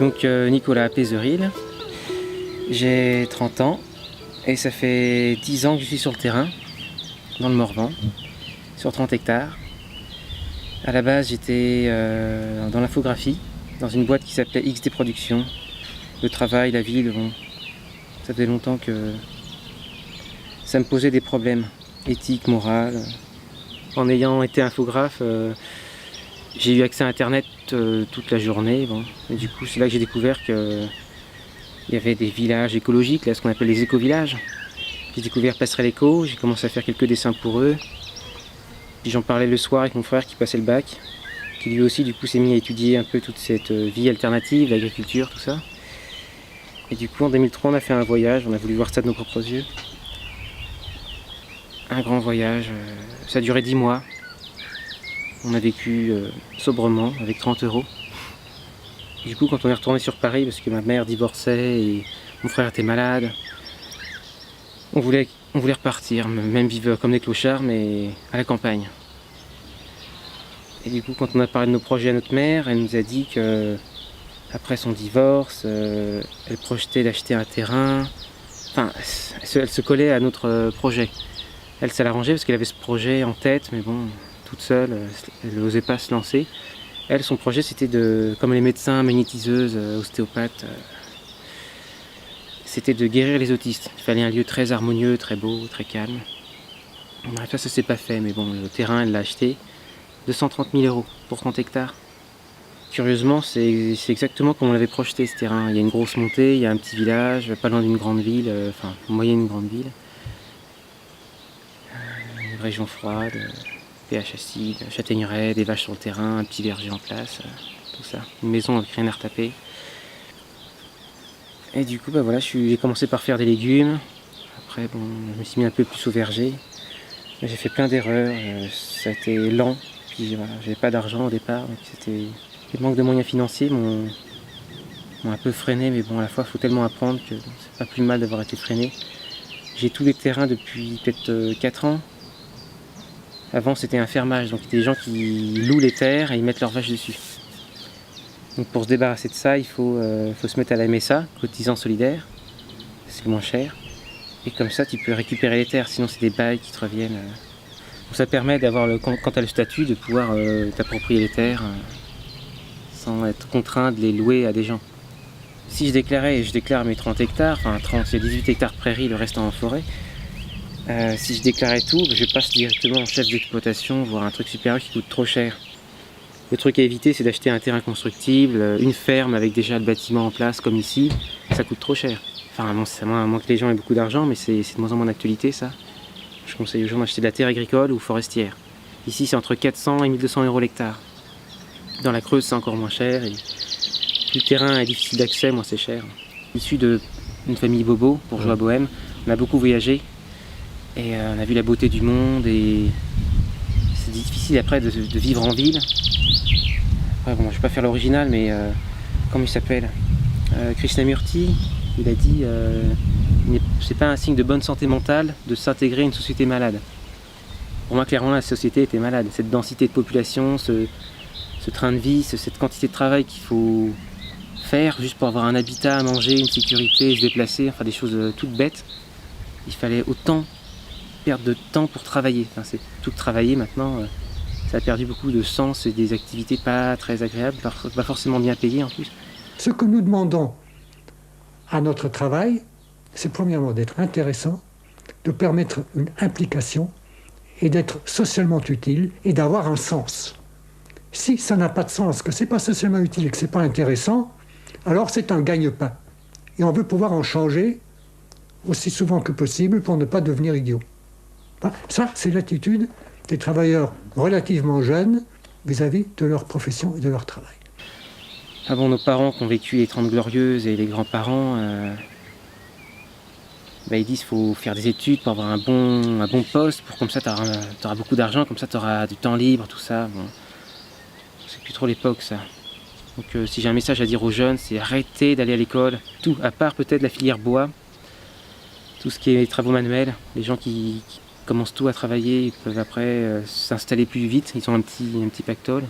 Donc Nicolas Pézeril, j'ai 30 ans et ça fait 10 ans que je suis sur le terrain, dans le Morvan, sur 30 hectares. À la base j'étais dans l'infographie, dans une boîte qui s'appelait XD Productions. Le travail, la ville, bon, ça faisait longtemps que ça me posait des problèmes éthiques, moraux. En ayant été infographe, j'ai eu accès à internet toute la journée. Bon. Et du coup, c'est là que j'ai découvert qu'il y avait des villages écologiques, là, ce qu'on appelle les éco-villages. J'ai découvert Passerelle Éco, j'ai commencé à faire quelques dessins pour eux. Puis j'en parlais le soir avec mon frère qui passait le bac, qui lui aussi du coup s'est mis à étudier un peu toute cette vie alternative, l'agriculture, tout ça. Et du coup en 2003 on a fait un voyage, on a voulu voir ça de nos propres yeux. Un grand voyage, ça a duré 10 mois. On a vécu sobrement, avec 30 €. Et du coup quand on est retourné sur Paris, parce que ma mère divorçait et mon frère était malade, on voulait repartir, même vivre comme des clochards, mais à la campagne. Et du coup, quand on a parlé de nos projets à notre mère, elle nous a dit que après son divorce, elle projetait d'acheter un terrain. Enfin, elle se collait à notre projet. Elle, ça l'arrangeait parce qu'elle avait ce projet en tête, mais bon, toute seule, elle n'osait pas se lancer. Elle, son projet, c'était de, comme les médecins, magnétiseuses, ostéopathes, c'était de guérir les autistes. Il fallait un lieu très harmonieux, très beau, très calme. Bref, ça s'est pas fait, mais bon, le terrain, elle l'a acheté. 230 000 € pour 30 hectares. Curieusement, c'est exactement comme on l'avait projeté ce terrain. Il y a une grosse montée, il y a un petit village, pas loin d'une grande ville, enfin, moyenne grande ville. Une région froide, pH acide, châtaigneraie, des vaches sur le terrain, un petit verger en place, tout ça. Une maison avec rien à retaper. Et du coup, bah voilà, j'ai commencé par faire des légumes. Après, bon, je me suis mis un peu plus au verger. J'ai fait plein d'erreurs, ça a été lent. Puis voilà, j'avais pas d'argent au départ, donc c'était le manque de moyens financiers m'ont un peu freiné, mais bon, à la fois, il faut tellement apprendre que c'est pas plus mal d'avoir été freiné. J'ai tous les terrains depuis peut-être 4 ans. Avant, c'était un fermage, donc il y a des gens qui louent les terres et ils mettent leurs vaches dessus. Donc pour se débarrasser de ça, il faut se mettre à la MSA, cotisant solidaire, c'est moins cher. Et comme ça, tu peux récupérer les terres, sinon c'est des bails qui te reviennent. Donc ça permet d'avoir, quand tu as le statut, de pouvoir t'approprier les terres sans être contraint de les louer à des gens. Si je déclarais, et je déclare mes 30 hectares, enfin 30, c'est 18 hectares prairie, le reste en forêt, si je déclarais tout, je passe directement en chef d'exploitation, voire un truc supérieur qui coûte trop cher. Le truc à éviter, c'est d'acheter un terrain constructible, une ferme avec déjà le bâtiment en place comme ici, ça coûte trop cher. Enfin, bon, c'est à moins que les gens aient beaucoup d'argent, mais c'est de moins en moins d'actualité ça. Je conseille aux gens d'acheter de la terre agricole ou forestière. Ici, c'est entre 400 et 1200 € l'hectare. Dans la Creuse, c'est encore moins cher. Et plus le terrain est difficile d'accès, moins c'est cher. Issu d'une famille bobo, bourgeois bohème, on a beaucoup voyagé et on a vu la beauté du monde et c'est difficile après de vivre en ville. Après, bon, je ne vais pas faire l'original, mais comment il s'appelle Krishnamurti, il a dit c'est pas un signe de bonne santé mentale de s'intégrer à une société malade. Pour moi, clairement, la société était malade. Cette densité de population, ce train de vie, cette quantité de travail qu'il faut faire juste pour avoir un habitat, à manger, une sécurité, se déplacer, enfin des choses toutes bêtes. Il fallait autant perdre de temps pour travailler. Enfin, c'est tout travailler maintenant. Ça a perdu beaucoup de sens et des activités pas très agréables, pas forcément bien payées en plus. Ce que nous demandons à notre travail, c'est premièrement d'être intéressant, de permettre une implication et d'être socialement utile et d'avoir un sens. Si ça n'a pas de sens, que ce n'est pas socialement utile et que ce n'est pas intéressant, alors c'est un gagne-pain. Et on veut pouvoir en changer aussi souvent que possible pour ne pas devenir idiot. Ça, c'est l'attitude des travailleurs relativement jeunes vis-à-vis de leur profession et de leur travail. Ah bon, nos parents qui ont vécu les 30 glorieuses et les grands-parents, ils disent qu'il faut faire des études pour avoir un bon poste, pour comme ça tu auras beaucoup d'argent, comme ça tu auras du temps libre, tout ça. Bon. C'est plus trop l'époque ça. Donc si j'ai un message à dire aux jeunes, c'est arrêtez d'aller à l'école, tout, à part peut-être la filière bois, tout ce qui est travaux manuels, les gens qui commencent tout à travailler, ils peuvent après s'installer plus vite, ils ont un petit pactole.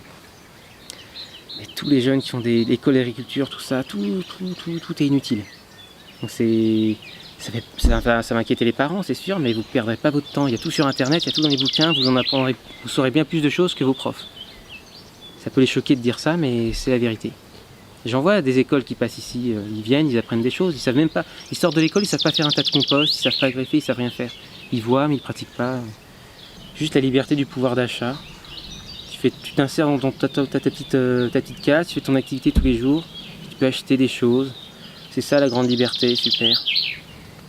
Et tous les jeunes qui font des écoles d'agriculture, tout ça, tout est inutile. Donc ça va inquiéter les parents, c'est sûr, mais vous ne perdrez pas votre temps. Il y a tout sur internet, il y a tout dans les bouquins, vous saurez bien plus de choses que vos profs. Ça peut les choquer de dire ça, mais c'est la vérité. J'en vois des écoles qui passent ici, ils viennent, ils apprennent des choses, ils savent même pas. Ils sortent de l'école, ils savent pas faire un tas de compost, ils savent pas greffer, ils savent rien faire. Ils voient, mais ils pratiquent pas. Juste la liberté du pouvoir d'achat. Tu t'insères dans ta petite case, tu fais ton activité tous les jours, tu peux acheter des choses. C'est ça la grande liberté, super.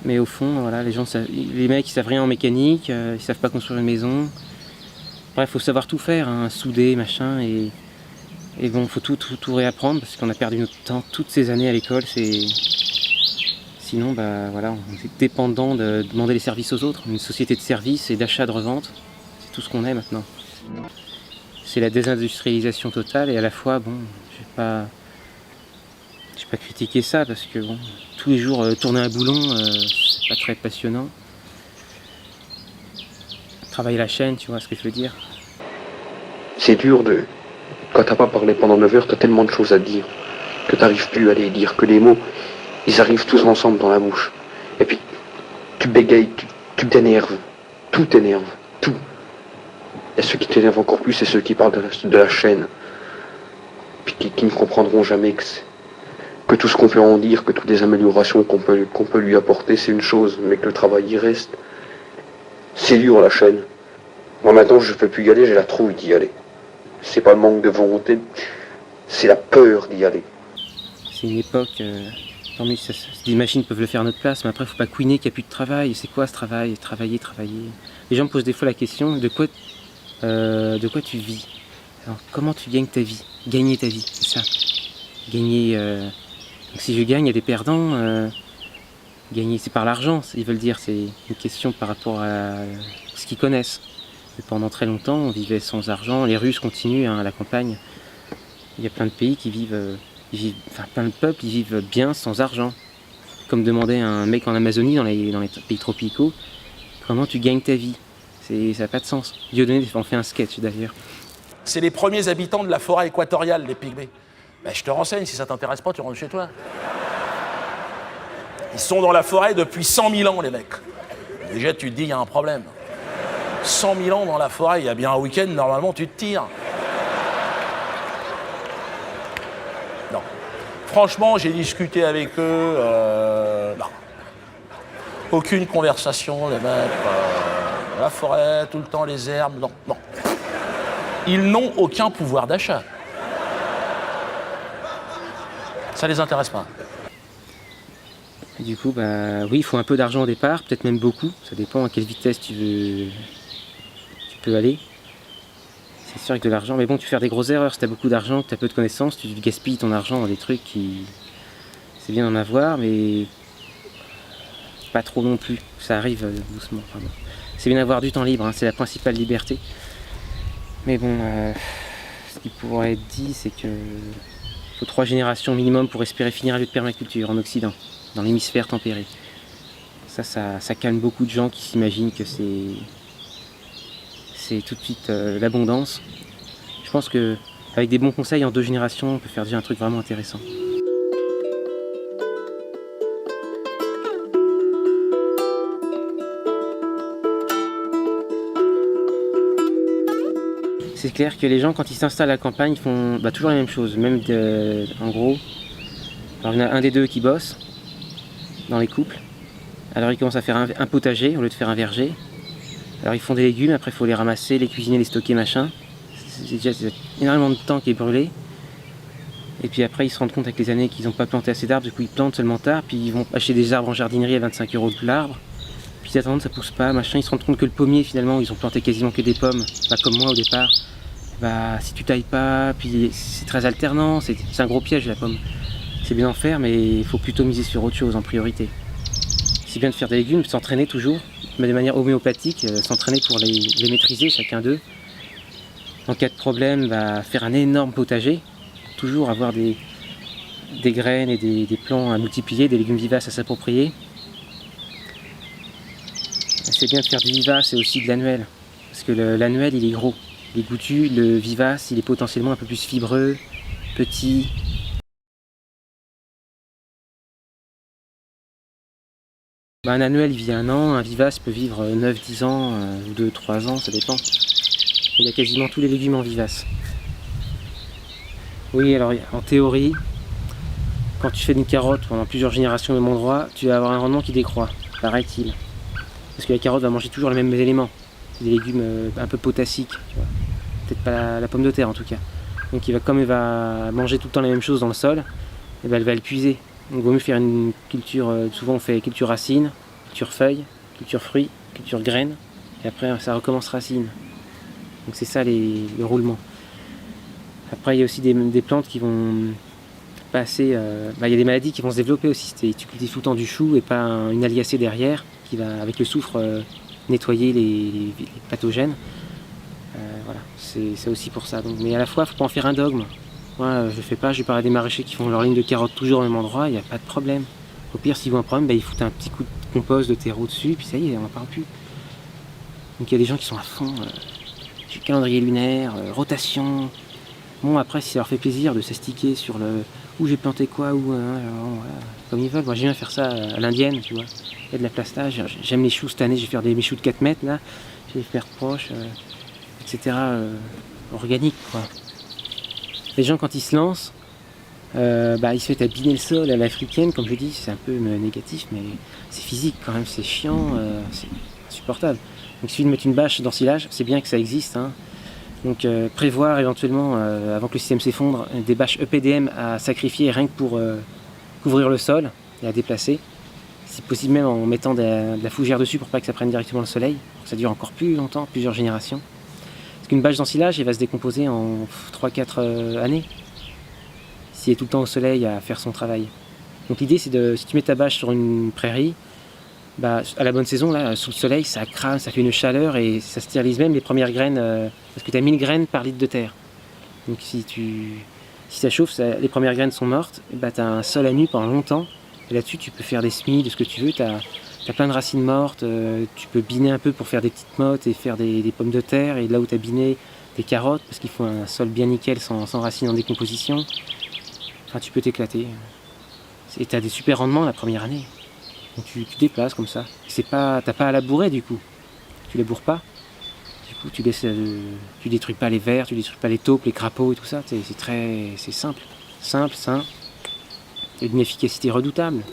Mais au fond, voilà, les mecs ils savent rien en mécanique, ils savent pas construire une maison. Bref, faut savoir tout faire, hein, souder, machin, et bon, faut tout réapprendre parce qu'on a perdu notre temps toutes ces années à l'école. Sinon, bah voilà, on est dépendant de demander les services aux autres. Une société de services et d'achat de revente, c'est tout ce qu'on est maintenant. C'est la désindustrialisation totale et à la fois, bon, je vais pas critiquer ça parce que bon, tous les jours tourner un boulon, c'est pas très passionnant. Travailler la chaîne, tu vois ce que je veux dire. C'est dur quand t'as pas parlé pendant 9 heures, t'as tellement de choses à dire que t'arrives plus à les dire, que les mots, ils arrivent tous ensemble dans la bouche. Et puis, tu bégayes, tu t'énerves. Tout t'énerve, tout. Et ceux qui t'énervent encore plus, c'est ceux qui parlent de la chaîne. Puis qui ne comprendront jamais que tout ce qu'on peut en dire, que toutes les améliorations qu'on peut lui apporter, c'est une chose, mais que le travail y reste. C'est dur la chaîne. Moi maintenant je peux plus y aller, j'ai la trouille d'y aller. C'est pas le manque de volonté, c'est la peur d'y aller. C'est une époque, tant mieux, des machines peuvent le faire à notre place, mais après il faut pas couiner qu'il n'y a plus de travail. C'est quoi ce travail? Travailler. Les gens me posent des fois la question, de quoi tu vis? Alors, comment tu gagnes ta vie? Gagner ta vie, c'est ça. Gagner. Donc si je gagne, il y a des perdants. Gagner, c'est par l'argent, ils veulent dire. C'est une question par rapport à ce qu'ils connaissent. Mais pendant très longtemps, on vivait sans argent. Les Russes continuent à la campagne. Il y a plein de pays qui vivent, plein de peuples, ils vivent bien sans argent. Comme demandait un mec en Amazonie, dans les pays tropicaux, comment tu gagnes ta vie? Ça n'a pas de sens. Dieudonné en fait un sketch d'ailleurs. C'est les premiers habitants de la forêt équatoriale, les pygmées. Ben, je te renseigne, si ça t'intéresse pas, tu rentres chez toi. Ils sont dans la forêt depuis 100 000 ans, les mecs. Déjà, tu te dis, il y a un problème. 100 000 ans dans la forêt, il y a bien un week-end, normalement, tu te tires. Non. Franchement, j'ai discuté avec eux. Non. Aucune conversation, les mecs. La forêt, tout le temps, les herbes. Non, non. Ils n'ont aucun pouvoir d'achat. Ça les intéresse pas. Et du coup, bah oui, il faut un peu d'argent au départ, peut-être même beaucoup. Ça dépend à quelle vitesse tu peux aller. C'est sûr avec de l'argent, mais bon, tu fais des grosses erreurs. Si tu as beaucoup d'argent, que tu as peu de connaissances, tu gaspilles ton argent dans des trucs qui... C'est bien d'en avoir, mais pas trop non plus. Ça arrive doucement. Enfin, bon. C'est bien d'avoir du temps libre, hein, c'est la principale liberté. Mais bon, ce qui pourrait être dit, c'est que faut 3 générations minimum pour espérer finir un lieu de permaculture en Occident, dans l'hémisphère tempéré. Ça calme beaucoup de gens qui s'imaginent que c'est tout de suite l'abondance. Je pense qu'avec des bons conseils en 2 générations, on peut faire déjà un truc vraiment intéressant. C'est clair que les gens, quand ils s'installent à la campagne, ils font toujours la même chose. Même en gros, alors il y en a un des deux qui bosse dans les couples. Alors ils commencent à faire un potager au lieu de faire un verger. Alors ils font des légumes, après il faut les ramasser, les cuisiner, les stocker, machin. C'est déjà énormément de temps qui est brûlé. Et puis après ils se rendent compte avec les années qu'ils n'ont pas planté assez d'arbres, du coup ils plantent seulement tard, puis ils vont acheter des arbres en jardinerie à 25 € de l'arbre. Puis ils attendent, ça pousse pas, machin. Ils se rendent compte que le pommier finalement, ils ont planté quasiment que des pommes, pas comme moi au départ. Si tu tailles pas, puis c'est très alternant, c'est un gros piège la pomme. C'est bien d'en faire, mais il faut plutôt miser sur autre chose en priorité. C'est bien de faire des légumes, s'entraîner toujours, mais de manière homéopathique, s'entraîner pour les maîtriser, chacun d'eux. En cas de problème, faire un énorme potager, toujours avoir des graines et des plants à multiplier, des légumes vivaces à s'approprier. C'est bien de faire du vivace et aussi de l'annuel, parce que l'annuel il est gros. Il est goûtu, le vivace il est potentiellement un peu plus fibreux, petit. Un annuel il vit 1 an, un vivace peut vivre 9-10 ans, ou 2-3 ans, ça dépend. Il y a quasiment tous les légumes en vivace. Oui, alors en théorie, quand tu fais une carotte pendant plusieurs générations au même endroit, tu vas avoir un rendement qui décroît, paraît-il. Parce que la carotte va manger toujours les mêmes éléments. C'est des légumes un peu potassiques, tu vois. Peut-être pas la pomme de terre en tout cas. Donc comme il va manger tout le temps la même chose dans le sol, et ben elle va l'épuiser. Donc il vaut mieux faire une culture, souvent on fait culture racine, culture feuille, culture fruits, culture graines, et après ça recommence racine. Donc c'est ça le roulement. Après il y a aussi des plantes qui vont passer, il y a des maladies qui vont se développer aussi. Tu cultives tout le temps du chou et pas une aliacée derrière qui va avec le soufre nettoyer les pathogènes. Voilà, c'est aussi pour ça. Donc, mais à la fois, il ne faut pas en faire un dogme. Moi, je ne fais pas, je parle à des maraîchers qui font leur ligne de carottes toujours au même endroit, il n'y a pas de problème. Au pire, s'ils voient un problème, ils foutent un petit coup de compost, de terreau dessus, puis ça y est, on n'en parle plus. Donc il y a des gens qui sont à fond, calendrier lunaire, rotation. Bon, après, si ça leur fait plaisir de s'astiquer sur où j'ai planté quoi, voilà, comme ils veulent. Moi, j'aime bien faire ça à l'indienne, tu vois. Il y a de la plastage, j'aime les choux cette année, je vais faire mes choux de 4 mètres, là. Je vais les faire proches, etc. Organique, quoi. Les gens, quand ils se lancent, ils se mettent à biner le sol à l'africaine, comme je dis, c'est un peu négatif, mais c'est physique quand même, c'est chiant, c'est insupportable. Donc il suffit de mettre une bâche d'ensilage, c'est bien que ça existe, hein. Donc prévoir éventuellement, avant que le système s'effondre, des bâches EPDM à sacrifier rien que pour couvrir le sol et à déplacer. Si possible même en mettant de la fougère dessus pour pas que ça prenne directement le soleil, pour que ça dure encore plus longtemps, plusieurs générations. Parce qu'une bâche d'ensilage, elle va se décomposer en 3-4 années, si elle est tout le temps au soleil à faire son travail. Donc l'idée c'est si tu mets ta bâche sur une prairie, à la bonne saison, là, sous le soleil, ça crame, ça fait une chaleur et ça stérilise même les premières graines, parce que tu as 1000 graines par litre de terre. Donc si ça chauffe, les premières graines sont mortes, tu as un sol à nu pendant longtemps, et là-dessus tu peux faire des semis, de ce que tu veux, tu as plein de racines mortes, tu peux biner un peu pour faire des petites mottes et faire des pommes de terre, et là où tu as biné, des carottes, parce qu'il faut un sol bien nickel, sans racines en décomposition. Enfin, tu peux t'éclater. Et tu as des super rendements la première année. Donc tu déplaces comme ça. T'as pas à labourer du coup. Tu laboures pas. Du coup, tu détruis pas les vers, tu détruis pas les taupes, les crapauds et tout ça. C'est simple. Simple, sain. Et d'une efficacité redoutable.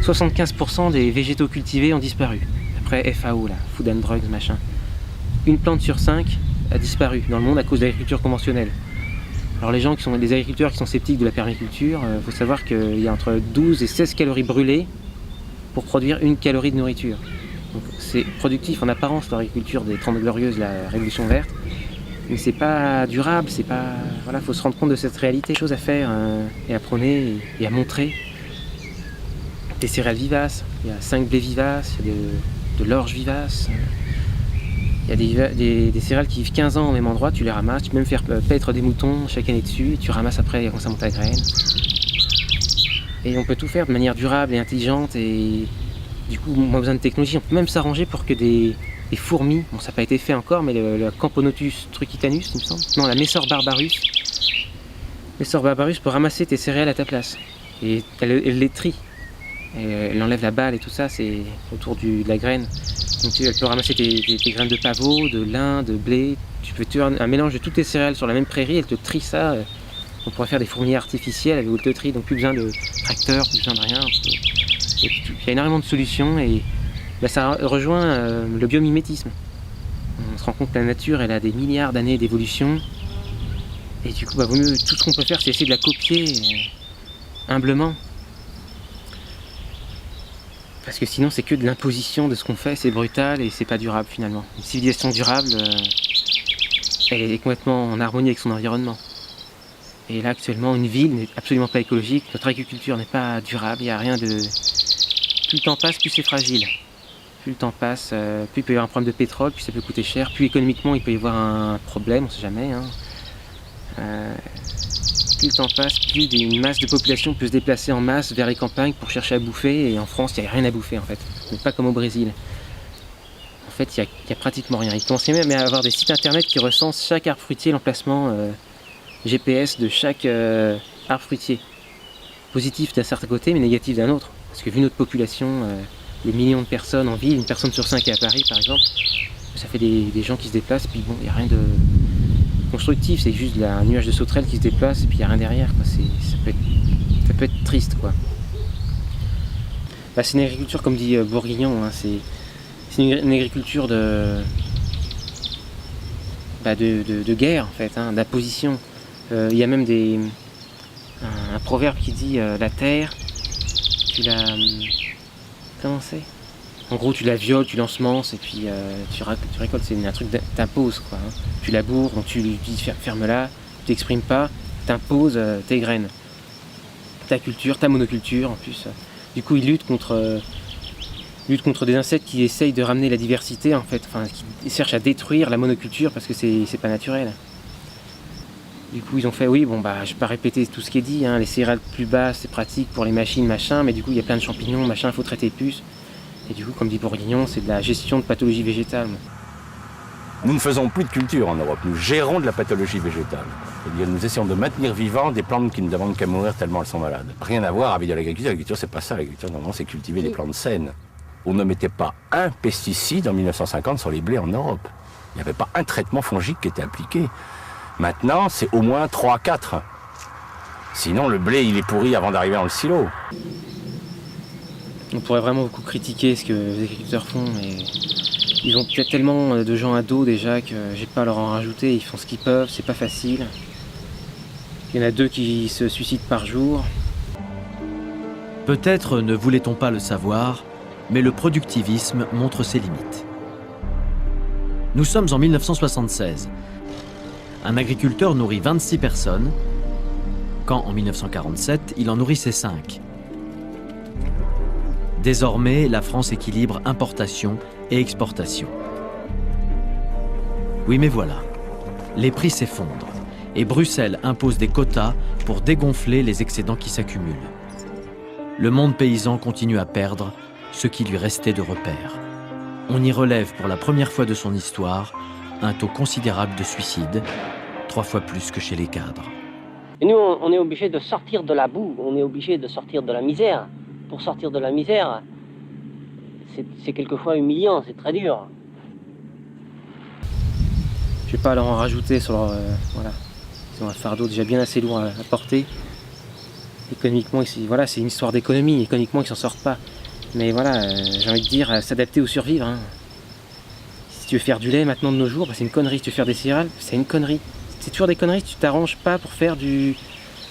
« 75% des végétaux cultivés ont disparu. » Après FAO, là, Food and Drugs, machin. Une plante sur 5 a disparu dans le monde à cause de l'agriculture conventionnelle. Alors les agriculteurs qui sont sceptiques de la permaculture, faut savoir qu'il y a entre 12 et 16 calories brûlées pour produire 1 calorie de nourriture. Donc c'est productif en apparence l'agriculture des 30 glorieuses, la révolution verte, mais c'est pas durable, c'est pas... Voilà, faut se rendre compte de cette réalité, chose à faire et à prôner et à montrer. Des céréales vivaces, il y a 5 blés vivaces, il y a de l'orge vivace. Il y a des céréales qui vivent 15 ans au même endroit, tu les ramasses, tu peux même faire paître des moutons chaque année dessus, et tu ramasses après quand ça monte à graines. Et on peut tout faire de manière durable et intelligente, et du coup, moins besoin de technologie. On peut même s'arranger pour que des fourmis, bon ça n'a pas été fait encore, mais le Camponotus trucitanus, il me semble, non, la Messor barbarus. Messor barbarus peut ramasser tes céréales à ta place, et elle les trie. Et elle enlève la balle et tout ça, c'est autour de la graine. Donc elle peut ramasser tes graines de pavot, de lin, de blé. Tu peux faire un mélange de toutes tes céréales sur la même prairie, elle te trie ça. On pourrait faire des fourmilières artificielles avec où elle te trie, donc plus besoin de tracteur, plus besoin de rien. Il y a énormément de solutions et ça rejoint le biomimétisme. On se rend compte que la nature elle a des milliards d'années d'évolution. Et du coup, vaut mieux, tout ce qu'on peut faire, c'est essayer de la copier humblement. Parce que sinon c'est que de l'imposition de ce qu'on fait, c'est brutal et c'est pas durable finalement. Une civilisation durable, elle est complètement en harmonie avec son environnement. Et là actuellement une ville n'est absolument pas écologique, notre agriculture n'est pas durable, il n'y a rien de... Plus le temps passe, plus c'est fragile. Plus le temps passe, plus il peut y avoir un problème de pétrole, plus ça peut coûter cher, plus économiquement il peut y avoir un problème, on ne sait jamais. plus le temps passe, plus une masse de population peut se déplacer en masse vers les campagnes pour chercher à bouffer. Et en France, il n'y a rien à bouffer en fait. Mais pas comme au Brésil. En fait, il y a pratiquement rien. Ils commençaient même à avoir des sites internet qui recensent chaque arbre fruitier, l'emplacement GPS de chaque arbre fruitier. Positif d'un certain côté, mais négatif d'un autre. Parce que vu notre population, les millions de personnes en ville, une personne sur 5 est à Paris par exemple, ça fait des gens qui se déplacent, puis bon, il n'y a rien de constructif, c'est juste un nuage de sauterelles qui se déplace et puis il n'y a rien derrière, quoi. Ça peut être triste, quoi. Bah, c'est une agriculture, comme dit Bourguignon, hein, c'est une agriculture de guerre, en fait, hein, d'imposition. Il y a même un proverbe qui dit la terre, tu la... Comment c'est ? En gros, tu la violes, tu l'ensemences et puis tu récoltes. C'est un truc t'imposes, quoi. Hein. Tu laboures, donc tu lui dis ferme-la, tu t'exprimes pas, t'imposes tes graines, ta culture, ta monoculture en plus. Du coup, il lutte contre des insectes qui essayent de ramener la diversité, en fait, enfin, qui cherchent à détruire la monoculture parce que c'est pas naturel. Du coup, ils ont fait, oui, bon, bah, je vais pas répéter tout ce qui est dit, hein, les céréales plus basses, c'est pratique pour les machines, machin, mais du coup, il y a plein de champignons, machin, il faut traiter les puces. Et du coup, comme dit Bourguignon, c'est de la gestion de pathologie végétale. Nous ne faisons plus de culture en Europe, nous gérons de la pathologie végétale. C'est-à-dire nous essayons de maintenir vivants des plantes qui ne demandent qu'à mourir tellement elles sont malades. Rien à voir avec de l'agriculture. L'agriculture, c'est pas ça. L'agriculture, normalement, c'est cultiver des plantes saines. On ne mettait pas un pesticide en 1950 sur les blés en Europe. Il n'y avait pas un traitement fongique qui était appliqué. Maintenant, c'est au moins 3-4. Sinon, le blé, il est pourri avant d'arriver dans le silo. On pourrait vraiment beaucoup critiquer ce que les agriculteurs font, mais ils ont peut-être tellement de gens à dos déjà que j'ai pas à leur en rajouter. Ils font ce qu'ils peuvent, c'est pas facile. Il y en a 2 qui se suicident par jour. Peut-être ne voulait-on pas le savoir, mais le productivisme montre ses limites. Nous sommes en 1976. Un agriculteur nourrit 26 personnes, quand en 1947, il en nourrissait 5. Désormais, la France équilibre importation et exportation. Oui, mais voilà, les prix s'effondrent et Bruxelles impose des quotas pour dégonfler les excédents qui s'accumulent. Le monde paysan continue à perdre ce qui lui restait de repères. On y relève pour la première fois de son histoire un taux considérable de suicides, 3 fois plus que chez les cadres. Et nous, on est obligé de sortir de la boue, on est obligé de sortir de la misère. Pour sortir de la misère, c'est quelquefois humiliant, c'est très dur. Je vais pas leur en rajouter sur leur... voilà. Ils ont un fardeau déjà bien assez lourd à porter. Économiquement, voilà, c'est une histoire d'économie. Économiquement, ils s'en sortent pas. Mais voilà, j'ai envie de dire, s'adapter ou survivre. Hein. Si tu veux faire du lait maintenant de nos jours, bah, c'est une connerie. Si tu veux faire des céréales, c'est une connerie. C'est toujours des conneries. Tu t'arranges pas pour faire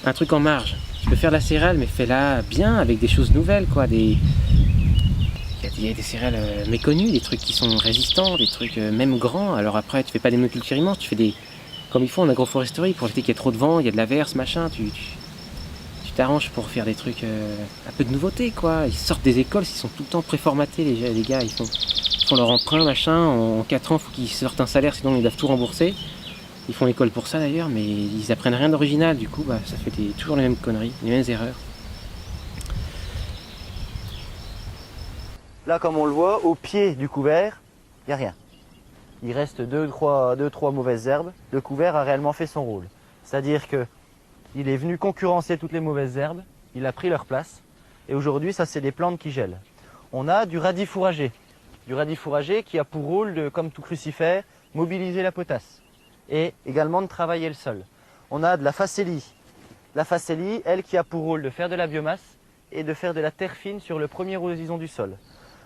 un truc en marge. Tu peux faire de la céréale, mais fais-la bien, avec des choses nouvelles, quoi. Il y a des céréales méconnues, des trucs qui sont résistants, des trucs même grands. Alors après, tu fais pas des monocultures immenses, tu fais des... Comme il faut en agroforesterie, pour éviter qu'il y ait trop de vent, il y a de l'averse, machin. Tu t'arranges pour faire des trucs, un peu de nouveauté, quoi. Ils sortent des écoles, ils sont tout le temps préformatés, les gars. Ils font leur emprunt, machin. En 4 ans, il faut qu'ils sortent un salaire, sinon ils doivent tout rembourser. Ils font l'école pour ça d'ailleurs, mais ils apprennent rien d'original, du coup, bah, ça fait toujours les mêmes conneries, les mêmes erreurs. Là, comme on le voit, au pied du couvert, il n'y a rien. Il reste 2-3 mauvaises herbes. Le couvert a réellement fait son rôle. C'est-à-dire qu'il est venu concurrencer toutes les mauvaises herbes, il a pris leur place, et aujourd'hui, ça, c'est des plantes qui gèlent. On a du radis fourragé. Du radis fourragé qui a pour rôle, comme tout crucifère, mobiliser la potasse. Et également de travailler le sol. On a de la facélie. La facélie, elle, qui a pour rôle de faire de la biomasse et de faire de la terre fine sur le premier horizon du sol.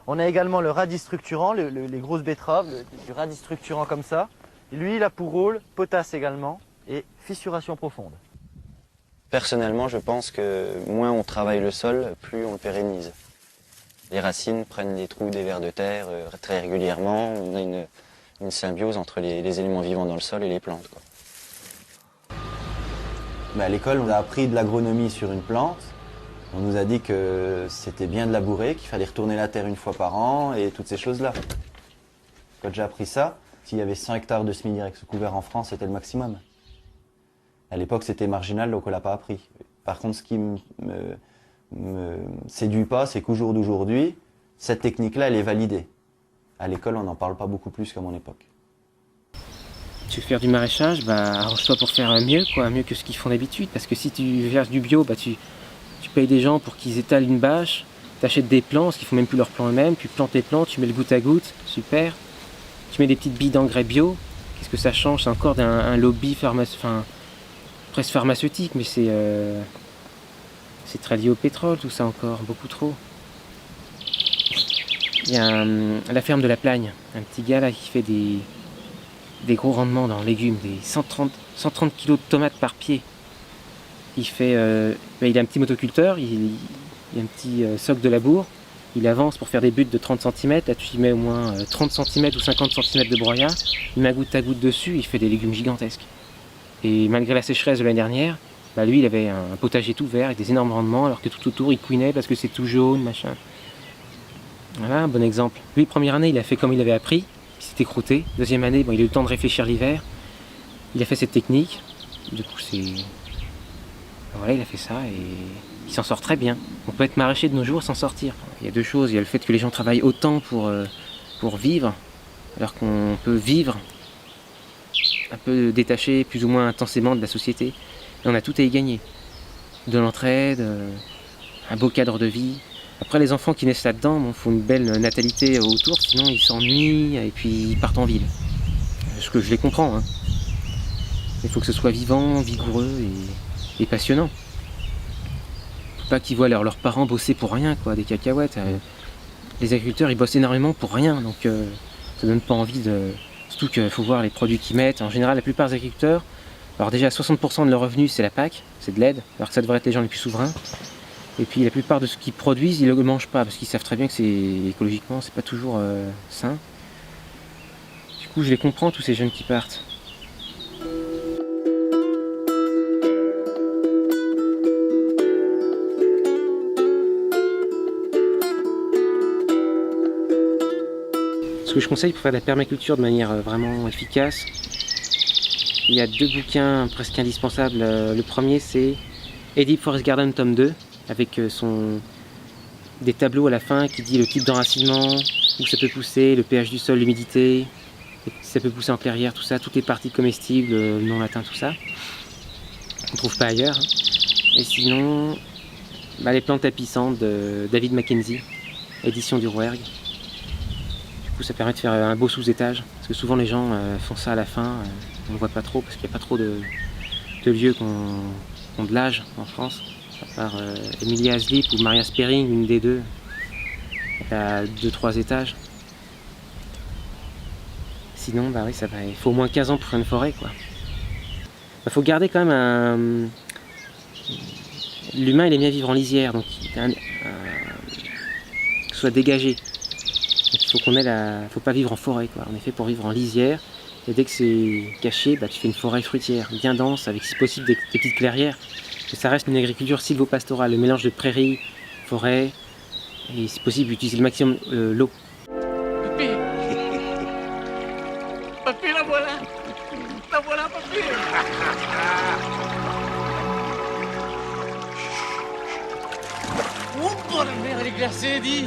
On a également le radis structurant, les grosses betteraves, du radis structurant comme ça. Et lui, il a pour rôle potasse également et fissuration profonde. Personnellement, je pense que moins on travaille le sol, plus on le pérennise. Les racines prennent des trous, des vers de terre très régulièrement. On a une symbiose entre les éléments vivants dans le sol et les plantes, quoi. À l'école, on a appris de l'agronomie sur une plante. On nous a dit que c'était bien de labourer, qu'il fallait retourner la terre 1 fois par an et toutes ces choses-là. Quand j'ai appris ça, s'il y avait 100 hectares de semi-direct sous couvert en France, c'était le maximum. À l'époque, c'était marginal, donc on l'a pas appris. Par contre, ce qui me séduit pas, c'est qu'au jour d'aujourd'hui, cette technique-là, elle est validée. À l'école, on n'en parle pas beaucoup plus qu'à mon époque. Tu veux faire du maraîchage, arrange-toi pour faire mieux, quoi, mieux que ce qu'ils font d'habitude. Parce que si tu verses du bio, tu payes des gens pour qu'ils étalent une bâche, tu achètes des plants, parce qu'ils font même plus leurs plants eux-mêmes, tu plantes les plants, tu mets le goutte à goutte, super. Tu mets des petites billes d'engrais bio, qu'est-ce que ça change? C'est encore un lobby presque pharmaceutique, mais c'est très lié au pétrole, tout ça encore, beaucoup trop. Il y a la ferme de la Plagne, un petit gars là qui fait des gros rendements dans les légumes, des 130 kilos de tomates par pied. Il a un petit motoculteur, il a un petit soc de labour, il avance pour faire des buttes de 30 cm, là tu y mets au moins 30 cm ou 50 cm de broyat, il met goutte à goutte dessus, il fait des légumes gigantesques. Et malgré la sécheresse de l'année dernière, lui il avait un potager tout vert avec des énormes rendements, alors que tout autour il couinait parce que c'est tout jaune, machin. Voilà un bon exemple. Lui, première année, il a fait comme il avait appris, il s'est écrouté. Deuxième année, il a eu le temps de réfléchir l'hiver. Il a fait cette technique. Du coup, voilà, il a fait ça et il s'en sort très bien. On peut être maraîcher de nos jours sans sortir. Il y a deux choses. Il y a le fait que les gens travaillent autant pour vivre, alors qu'on peut vivre un peu détaché plus ou moins intensément de la société. Et on a tout à y gagner. De l'entraide, un beau cadre de vie. Après, les enfants qui naissent là-dedans, il faut une belle natalité autour, sinon ils s'ennuient et puis ils partent en ville. Parce que je les comprends. Hein. Il faut que ce soit vivant, vigoureux et passionnant. Faut pas qu'ils voient leurs parents bosser pour rien, quoi, des cacahuètes. Les agriculteurs, ils bossent énormément pour rien, donc ça donne pas envie de... Surtout qu'il faut voir les produits qu'ils mettent. En général, la plupart des agriculteurs, alors déjà 60% de leurs revenus, c'est la PAC, c'est de l'aide, alors que ça devrait être les gens les plus souverains. Et puis la plupart de ce qu'ils produisent, ils ne le mangent pas, parce qu'ils savent très bien que écologiquement, c'est pas toujours sain. Du coup, je les comprends, tous ces jeunes qui partent. Ce que je conseille pour faire de la permaculture de manière vraiment efficace, il y a deux bouquins presque indispensables. Le premier, c'est Edible Forest Garden, tome 2. Avec des tableaux à la fin qui dit le type d'enracinement, où ça peut pousser, le pH du sol, l'humidité, si ça peut pousser en clairière, tout ça, toutes les parties comestibles, le nom latin, tout ça. On ne trouve pas ailleurs. Et sinon, les plantes tapissantes de David Mackenzie, édition du Rouergue. Du coup, ça permet de faire un beau sous-étage, parce que souvent les gens font ça à la fin, on ne voit pas trop, parce qu'il n'y a pas trop de lieux qui ont de l'âge en France. Par Emilia Haslip ou Maria Sperring, une des deux. Elle a 2-3 étages. Sinon, oui, il faut au moins 15 ans pour faire une forêt, quoi. Faut garder quand même L'humain, il aime bien vivre en lisière, donc que soit dégagé. Donc il faut pas vivre en forêt, quoi. On est fait pour vivre en lisière. Et dès que c'est caché, tu fais une forêt fruitière, bien dense, avec si possible des petites clairières. Et ça reste une agriculture sylvopastorale, le mélange de prairies, forêts, et si possible utiliser le maximum l'eau. Papi, papi, la voilà, papi. Oh, la mer, elle est glacée, dis.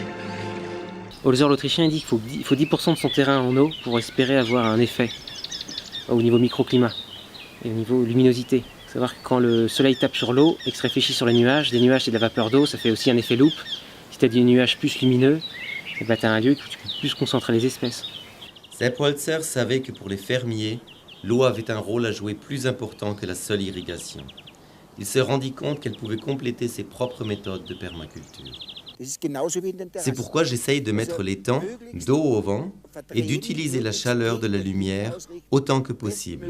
Holzer, l'Autrichien, dit qu'il faut 10% de son terrain en eau pour espérer avoir un effet au niveau microclimat et au niveau luminosité. Il faut savoir que quand le soleil tape sur l'eau et que se réfléchit sur les nuages, des nuages c'est de la vapeur d'eau, ça fait aussi un effet loupe. Si tu as des nuages plus lumineux, tu as un lieu où tu peux plus concentrer les espèces. Sepp Holzer savait que pour les fermiers, l'eau avait un rôle à jouer plus important que la seule irrigation. Il se rendit compte qu'elle pouvait compléter ses propres méthodes de permaculture. C'est pourquoi j'essaye de mettre l'étang d'eau au vent et d'utiliser la chaleur de la lumière autant que possible.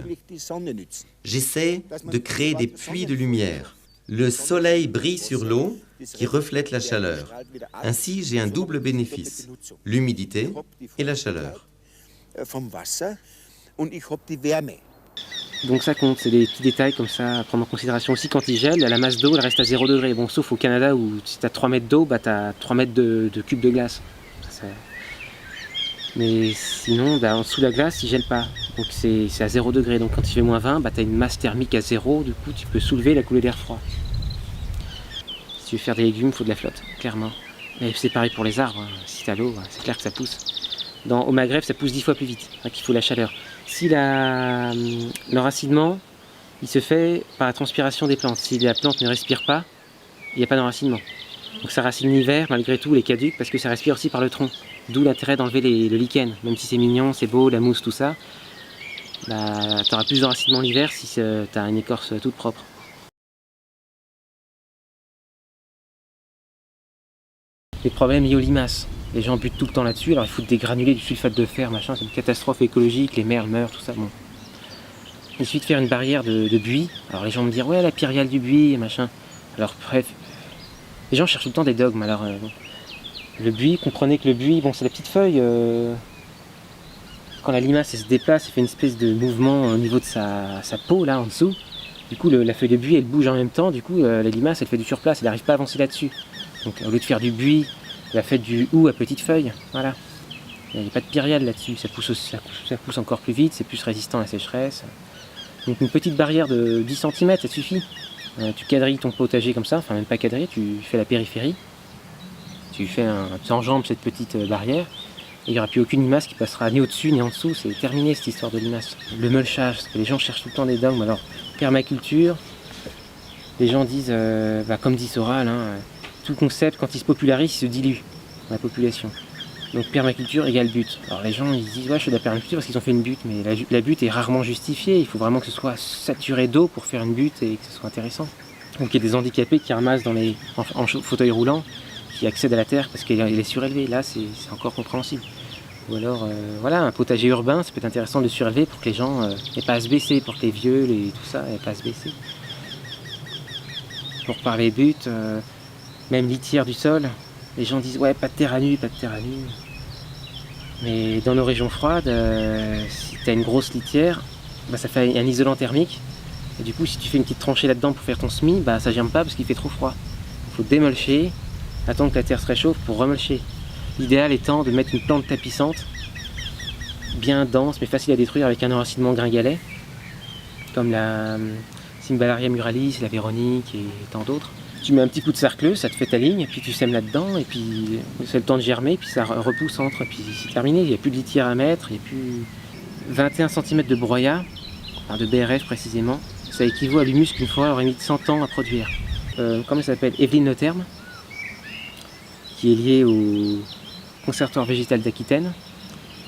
J'essaie de créer des puits de lumière. Le soleil brille sur l'eau qui reflète la chaleur. Ainsi, j'ai un double bénéfice, l'humidité et la chaleur. Donc ça compte, c'est des petits détails comme ça à prendre en considération. Aussi quand il gèle, la masse d'eau elle reste à 0 degré. Bon, sauf au Canada où si tu as 3 mètres d'eau, tu as 3 mètres de cubes de glace. Mais sinon, en dessous de la glace, il gèle pas. Donc c'est à 0 degré. Donc quand il fait moins 20, bah, tu as une masse thermique à 0, du coup tu peux soulever la coulée d'air froid. Si tu veux faire des légumes, il faut de la flotte, clairement. Et c'est pareil pour les arbres, hein. Si tu as l'eau, c'est clair que ça pousse. Au Maghreb, ça pousse 10 fois plus vite, donc il faut la chaleur. Si l'enracinement, il se fait par la transpiration des plantes. Si la plante ne respire pas, il n'y a pas d'enracinement. Donc ça racine l'hiver, malgré tout, les caducs, parce que ça respire aussi par le tronc. D'où l'intérêt d'enlever le lichen. Même si c'est mignon, c'est beau, la mousse, tout ça, bah, tu auras plus d'enracinement l'hiver si tu as une écorce toute propre. Les problèmes liés aux limaces. Les gens butent tout le temps là-dessus, alors ils foutent des granulés, du sulfate de fer, machin, c'est une catastrophe écologique, les merles meurent, tout ça. Bon. Il suffit de faire une barrière de buis. Alors les gens me disent, ouais, la pyriale du buis, machin. Alors bref, les gens cherchent tout le temps des dogmes. Alors bon. Le buis, comprenez que le buis, bon, c'est la petite feuille. Quand la limace elle se déplace, elle fait une espèce de mouvement au niveau de sa peau, là, en dessous. Du coup, la feuille de buis, elle bouge en même temps. Du coup, la limace, elle fait du surplace, elle n'arrive pas à avancer là-dessus. Donc au lieu de faire du buis, elle a fait du hou à petite feuille. Voilà. Il n'y a pas de pyriale là-dessus. Ça pousse encore plus vite, c'est plus résistant à la sécheresse. Donc une petite barrière de 10 cm, ça suffit. Tu quadrilles ton potager comme ça, enfin même pas quadrillé, tu fais la périphérie. Tu enjambes cette petite barrière. Et il n'y aura plus aucune limace qui passera ni au-dessus ni en dessous. C'est terminé cette histoire de limace. Le mulchage, parce que les gens cherchent tout le temps des dogmes. Alors, permaculture, les gens disent, comme dit Soral, hein, tout concept, quand il se popularise, il se dilue dans la population. Donc permaculture égale but. Alors les gens ils disent ouais je fais de la permaculture parce qu'ils ont fait une butte, mais la butte est rarement justifiée, il faut vraiment que ce soit saturé d'eau pour faire une butte et que ce soit intéressant. Donc il y a des handicapés qui ramassent en fauteuil roulant, qui accèdent à la terre parce qu'elle est surélevée, là c'est encore compréhensible. Ou alors voilà, un potager urbain, ça peut être intéressant de le surélever pour que les gens n'aient pas à se baisser, pour que les vieux, tout ça, n'aient pas à se baisser. Pour parler butte, même litière du sol, les gens disent ouais pas de terre à nu, pas de terre à nu. Mais dans nos régions froides, si tu as une grosse litière, bah, ça fait un isolant thermique. Et du coup si tu fais une petite tranchée là-dedans pour faire ton semis, bah, ça germe pas parce qu'il fait trop froid. Il faut démulcher, attendre que la terre se réchauffe pour remulcher. L'idéal étant de mettre une plante tapissante, bien dense mais facile à détruire avec un enracinement gringalet, comme la Cymbalarium muralis, la Véronique et tant d'autres. Tu mets un petit coup de sarcleuse, ça te fait ta ligne, et puis tu sèmes là-dedans, et puis c'est le temps de germer, puis ça repousse entre, puis c'est terminé, il n'y a plus de litière à mettre, il n'y a plus 21 cm de broyat, enfin de BRF précisément, ça équivaut à l'humus qu'une forêt aurait mis 100 ans à produire. Comment ça s'appelle, Evelyne Le Terme, qui est liée au Conservatoire végétal d'Aquitaine.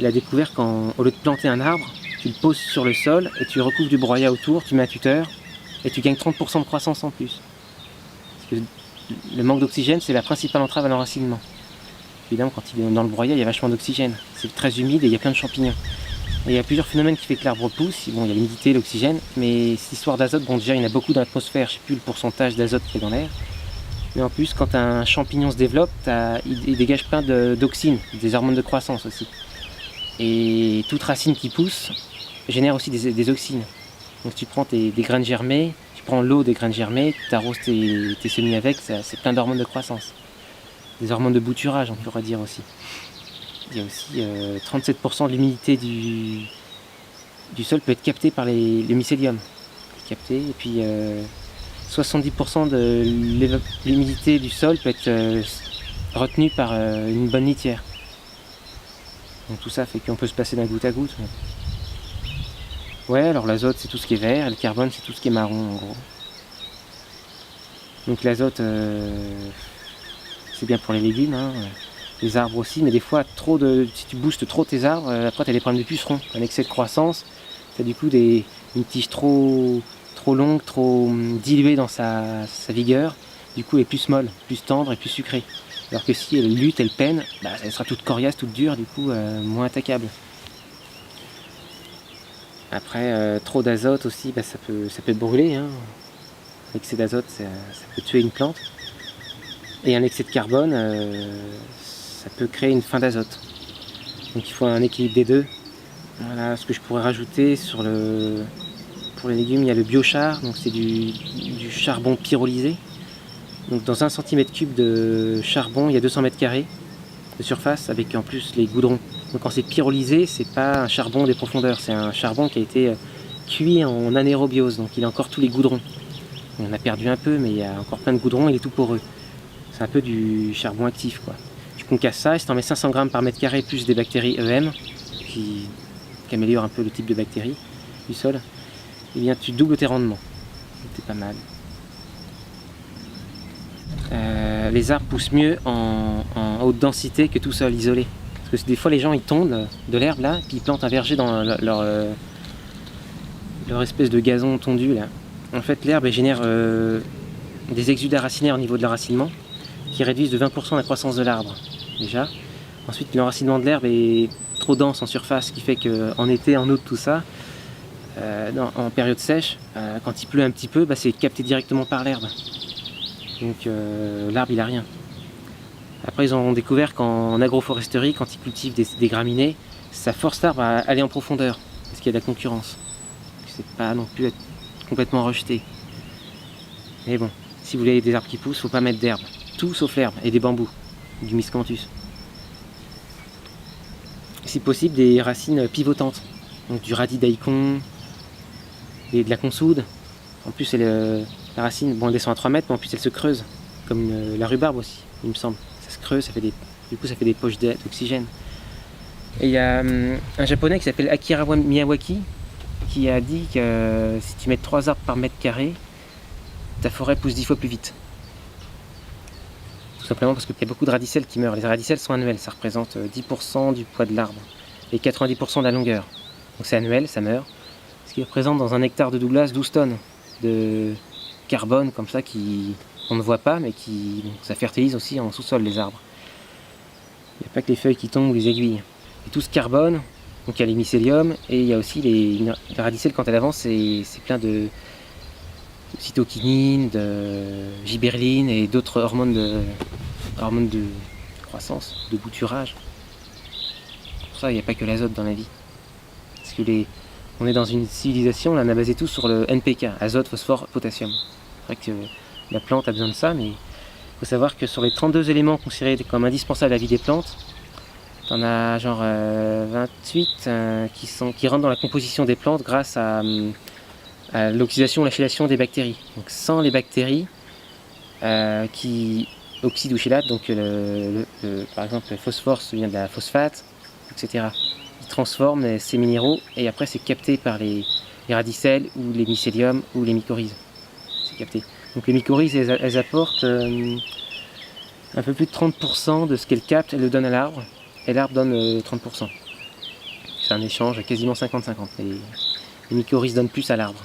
Il a découvert qu'au lieu de planter un arbre, tu le poses sur le sol, et tu recouvres du broyat autour, tu mets un tuteur, et tu gagnes 30% de croissance en plus. Le manque d'oxygène, c'est la principale entrave à l'enracinement. Évidemment, quand il est dans le broyat, il y a vachement d'oxygène. C'est très humide et il y a plein de champignons. Et il y a plusieurs phénomènes qui font que l'arbre pousse. Bon, il y a l'humidité, l'oxygène, mais cette histoire d'azote, bon, déjà, il y en a beaucoup dans l'atmosphère. Je ne sais plus le pourcentage d'azote qui est dans l'air. Mais en plus, quand un champignon se développe, il dégage plein d'auxines, des hormones de croissance aussi. Et toute racine qui pousse génère aussi des auxines. Donc, si tu prends des graines germées, prends l'eau des graines germées, tu arroses tes semis avec, c'est plein d'hormones de croissance. Des hormones de bouturage, on pourrait dire aussi. Il y a aussi 37% de l'humidité du sol peut être captée par le mycélium. Capté, et puis 70% de l'humidité du sol peut être retenue par une bonne litière. Donc tout ça fait qu'on peut se passer d'un goutte à goutte. Ouais, alors l'azote c'est tout ce qui est vert, et le carbone c'est tout ce qui est marron en gros. Donc l'azote c'est bien pour les légumes, hein, les arbres aussi, mais des fois si tu boostes trop tes arbres, après tu as des problèmes de pucerons, un excès de croissance, tu as du coup une tige trop longue, trop diluée dans sa vigueur, du coup elle est plus molle, plus tendre et plus sucrée. Alors que si elle lutte, elle peine, bah, elle sera toute coriace, toute dure, du coup moins attaquable. Après, trop d'azote aussi, bah, ça peut brûler. Hein. L'excès d'azote, ça peut tuer une plante. Et un excès de carbone, ça peut créer une fin d'azote. Donc il faut un équilibre des deux. Voilà ce que je pourrais rajouter pour les légumes. Il y a le biochar, donc c'est du charbon pyrolysé. Donc dans 1 cm3 de charbon, il y a 200 m² de surface, avec en plus les goudrons Donc quand c'est pyrolysé, c'est pas un charbon des profondeurs, c'est un charbon qui a été cuit en anaérobiose, donc il a encore tous les goudrons. On a perdu un peu, mais il y a encore plein de goudrons, il est tout poreux. C'est un peu du charbon actif, quoi. Tu concasses ça, et si tu en mets 500 grammes par mètre carré, plus des bactéries EM, qui améliorent un peu le type de bactéries du sol, eh bien tu doubles tes rendements. C'est pas mal. Les arbres poussent mieux en haute densité que tout sol isolé. Parce que des fois les gens ils tondent de l'herbe là, puis ils plantent un verger dans leur espèce de gazon tondu là. En fait l'herbe elle génère des exudats racinaires au niveau de l'enracinement qui réduisent de 20% la croissance de l'arbre déjà. Ensuite l'enracinement de l'herbe est trop dense en surface, ce qui fait qu'en été, en août, tout ça, en période sèche, quand il pleut un petit peu, c'est capté directement par l'herbe. Donc l'arbre il a rien. Après ils ont découvert qu'en agroforesterie, quand ils cultivent des graminées, ça force l'arbre à aller en profondeur, parce qu'il y a de la concurrence. C'est pas non plus être complètement rejeté. Mais bon, si vous voulez des arbres qui poussent, faut pas mettre d'herbe. Tout sauf l'herbe et des bambous, du miscanthus. Si possible des racines pivotantes, donc du radis daikon, et de la consoude. En plus la racine, bon elle descend à 3 mètres, mais en plus elle se creuse, comme la rhubarbe aussi, il me semble. Ça se creuse, du coup ça fait des poches d'oxygène. Et il y a un japonais qui s'appelle Akira Miyawaki qui a dit que si tu mets 3 arbres par mètre carré, ta forêt pousse 10 fois plus vite. Tout simplement parce qu'il y a beaucoup de radicelles qui meurent. Les radicelles sont annuelles, ça représente 10% du poids de l'arbre et 90% de la longueur. Donc c'est annuel, ça meurt. Ce qui représente dans un hectare de Douglas 12 tonnes de carbone comme ça qu'on ne voit pas, mais ça fertilise aussi en sous-sol les arbres. Il n'y a pas que les feuilles qui tombent ou les aiguilles. Et tout ce carbone, donc il y a les mycéliums et il y a aussi les radicelles quand elles avancent, c'est plein de cytokinine, de gibberelline et d'autres hormones de croissance, de bouturage. Pour ça, il n'y a pas que l'azote dans la vie. Parce que on est dans une civilisation, là, on a basé tout sur le NPK, azote, phosphore, potassium. C'est vrai que la plante a besoin de ça, mais il faut savoir que sur les 32 éléments considérés comme indispensables à la vie des plantes, t'en as genre 28 qui rentrent dans la composition des plantes grâce à l'oxydation ou la chélatation des bactéries. Donc sans les bactéries qui oxydent ou chélatent, donc par exemple le phosphore vient de la phosphate, etc. Ils transforment ces minéraux et après c'est capté par les radicelles ou les mycéliums ou les mycorhizes. C'est capté. Donc les mycorhizes elles apportent un peu plus de 30% de ce qu'elles captent, elles le donnent à l'arbre et l'arbre donne 30%. C'est un échange quasiment 50-50. Les mycorhizes donnent plus à l'arbre.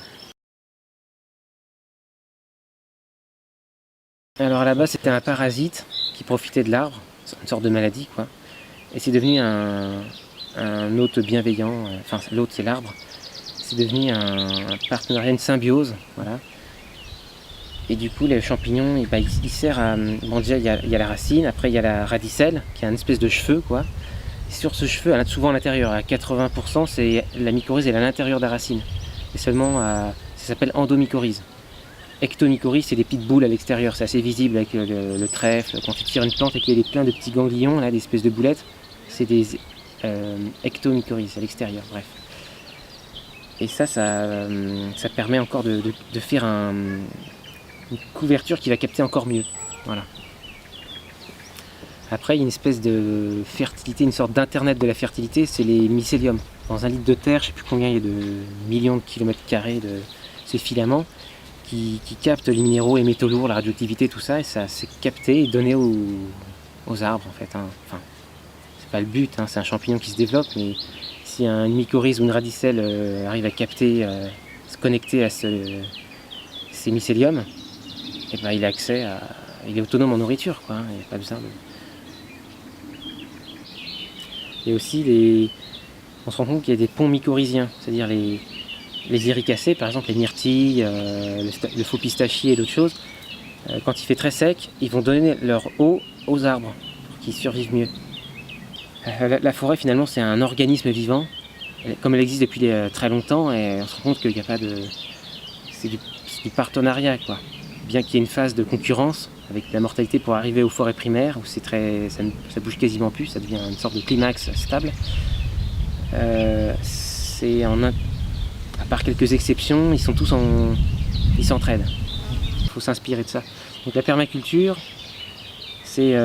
Alors à la base c'était un parasite qui profitait de l'arbre, c'est une sorte de maladie quoi. Et c'est devenu un hôte bienveillant, enfin l'hôte c'est l'arbre, c'est devenu un partenariat, une symbiose, voilà. Et du coup le champignon il sert à, bon déjà il y a la racine, après il y a la radicelle qui a une espèce de cheveu quoi. Et sur ce cheveu, souvent à l'intérieur, à 80% c'est la mycorhize elle est à l'intérieur de la racine. Et seulement ça s'appelle endomycorhize. Ectomycorhize, c'est des petites boules à l'extérieur, c'est assez visible avec le trèfle. Quand tu tires une plante et qu'il y a plein de petits ganglions, là, des espèces de boulettes, c'est des ectomycorhizes à l'extérieur, bref. Et ça permet encore de faire une couverture qui va capter encore mieux. Voilà. Après, il y a une espèce de fertilité, une sorte d'internet de la fertilité, c'est les mycéliums. Dans un litre de terre, je ne sais plus combien il y a de millions de kilomètres carrés de ces filaments qui captent les minéraux et métaux lourds, la radioactivité, tout ça, et ça c'est capté et donné aux arbres en fait. Hein. Enfin, c'est pas le but, hein, c'est un champignon qui se développe, mais si un mycorhize ou une radicelle arrive à capter, se connecter à ces mycéliums, et ben il a accès il est autonome en nourriture, quoi. Hein, il n'y a pas besoin de. Et aussi on se rend compte qu'il y a des ponts mycorhiziens, c'est-à-dire les éricacées, par exemple les myrtilles, le faux pistachier et d'autres choses, quand il fait très sec, ils vont donner leur eau aux arbres pour qu'ils survivent mieux. La forêt finalement c'est un organisme vivant, comme elle existe depuis très longtemps, et on se rend compte qu'il n'y a pas de... C'est du partenariat quoi. bien qu'il y ait une phase de concurrence avec la mortalité pour arriver aux forêts primaires, où ça bouge quasiment plus, ça devient une sorte de climax stable. À part quelques exceptions, ils s'entraident. Il faut s'inspirer de ça. Donc la permaculture, c'est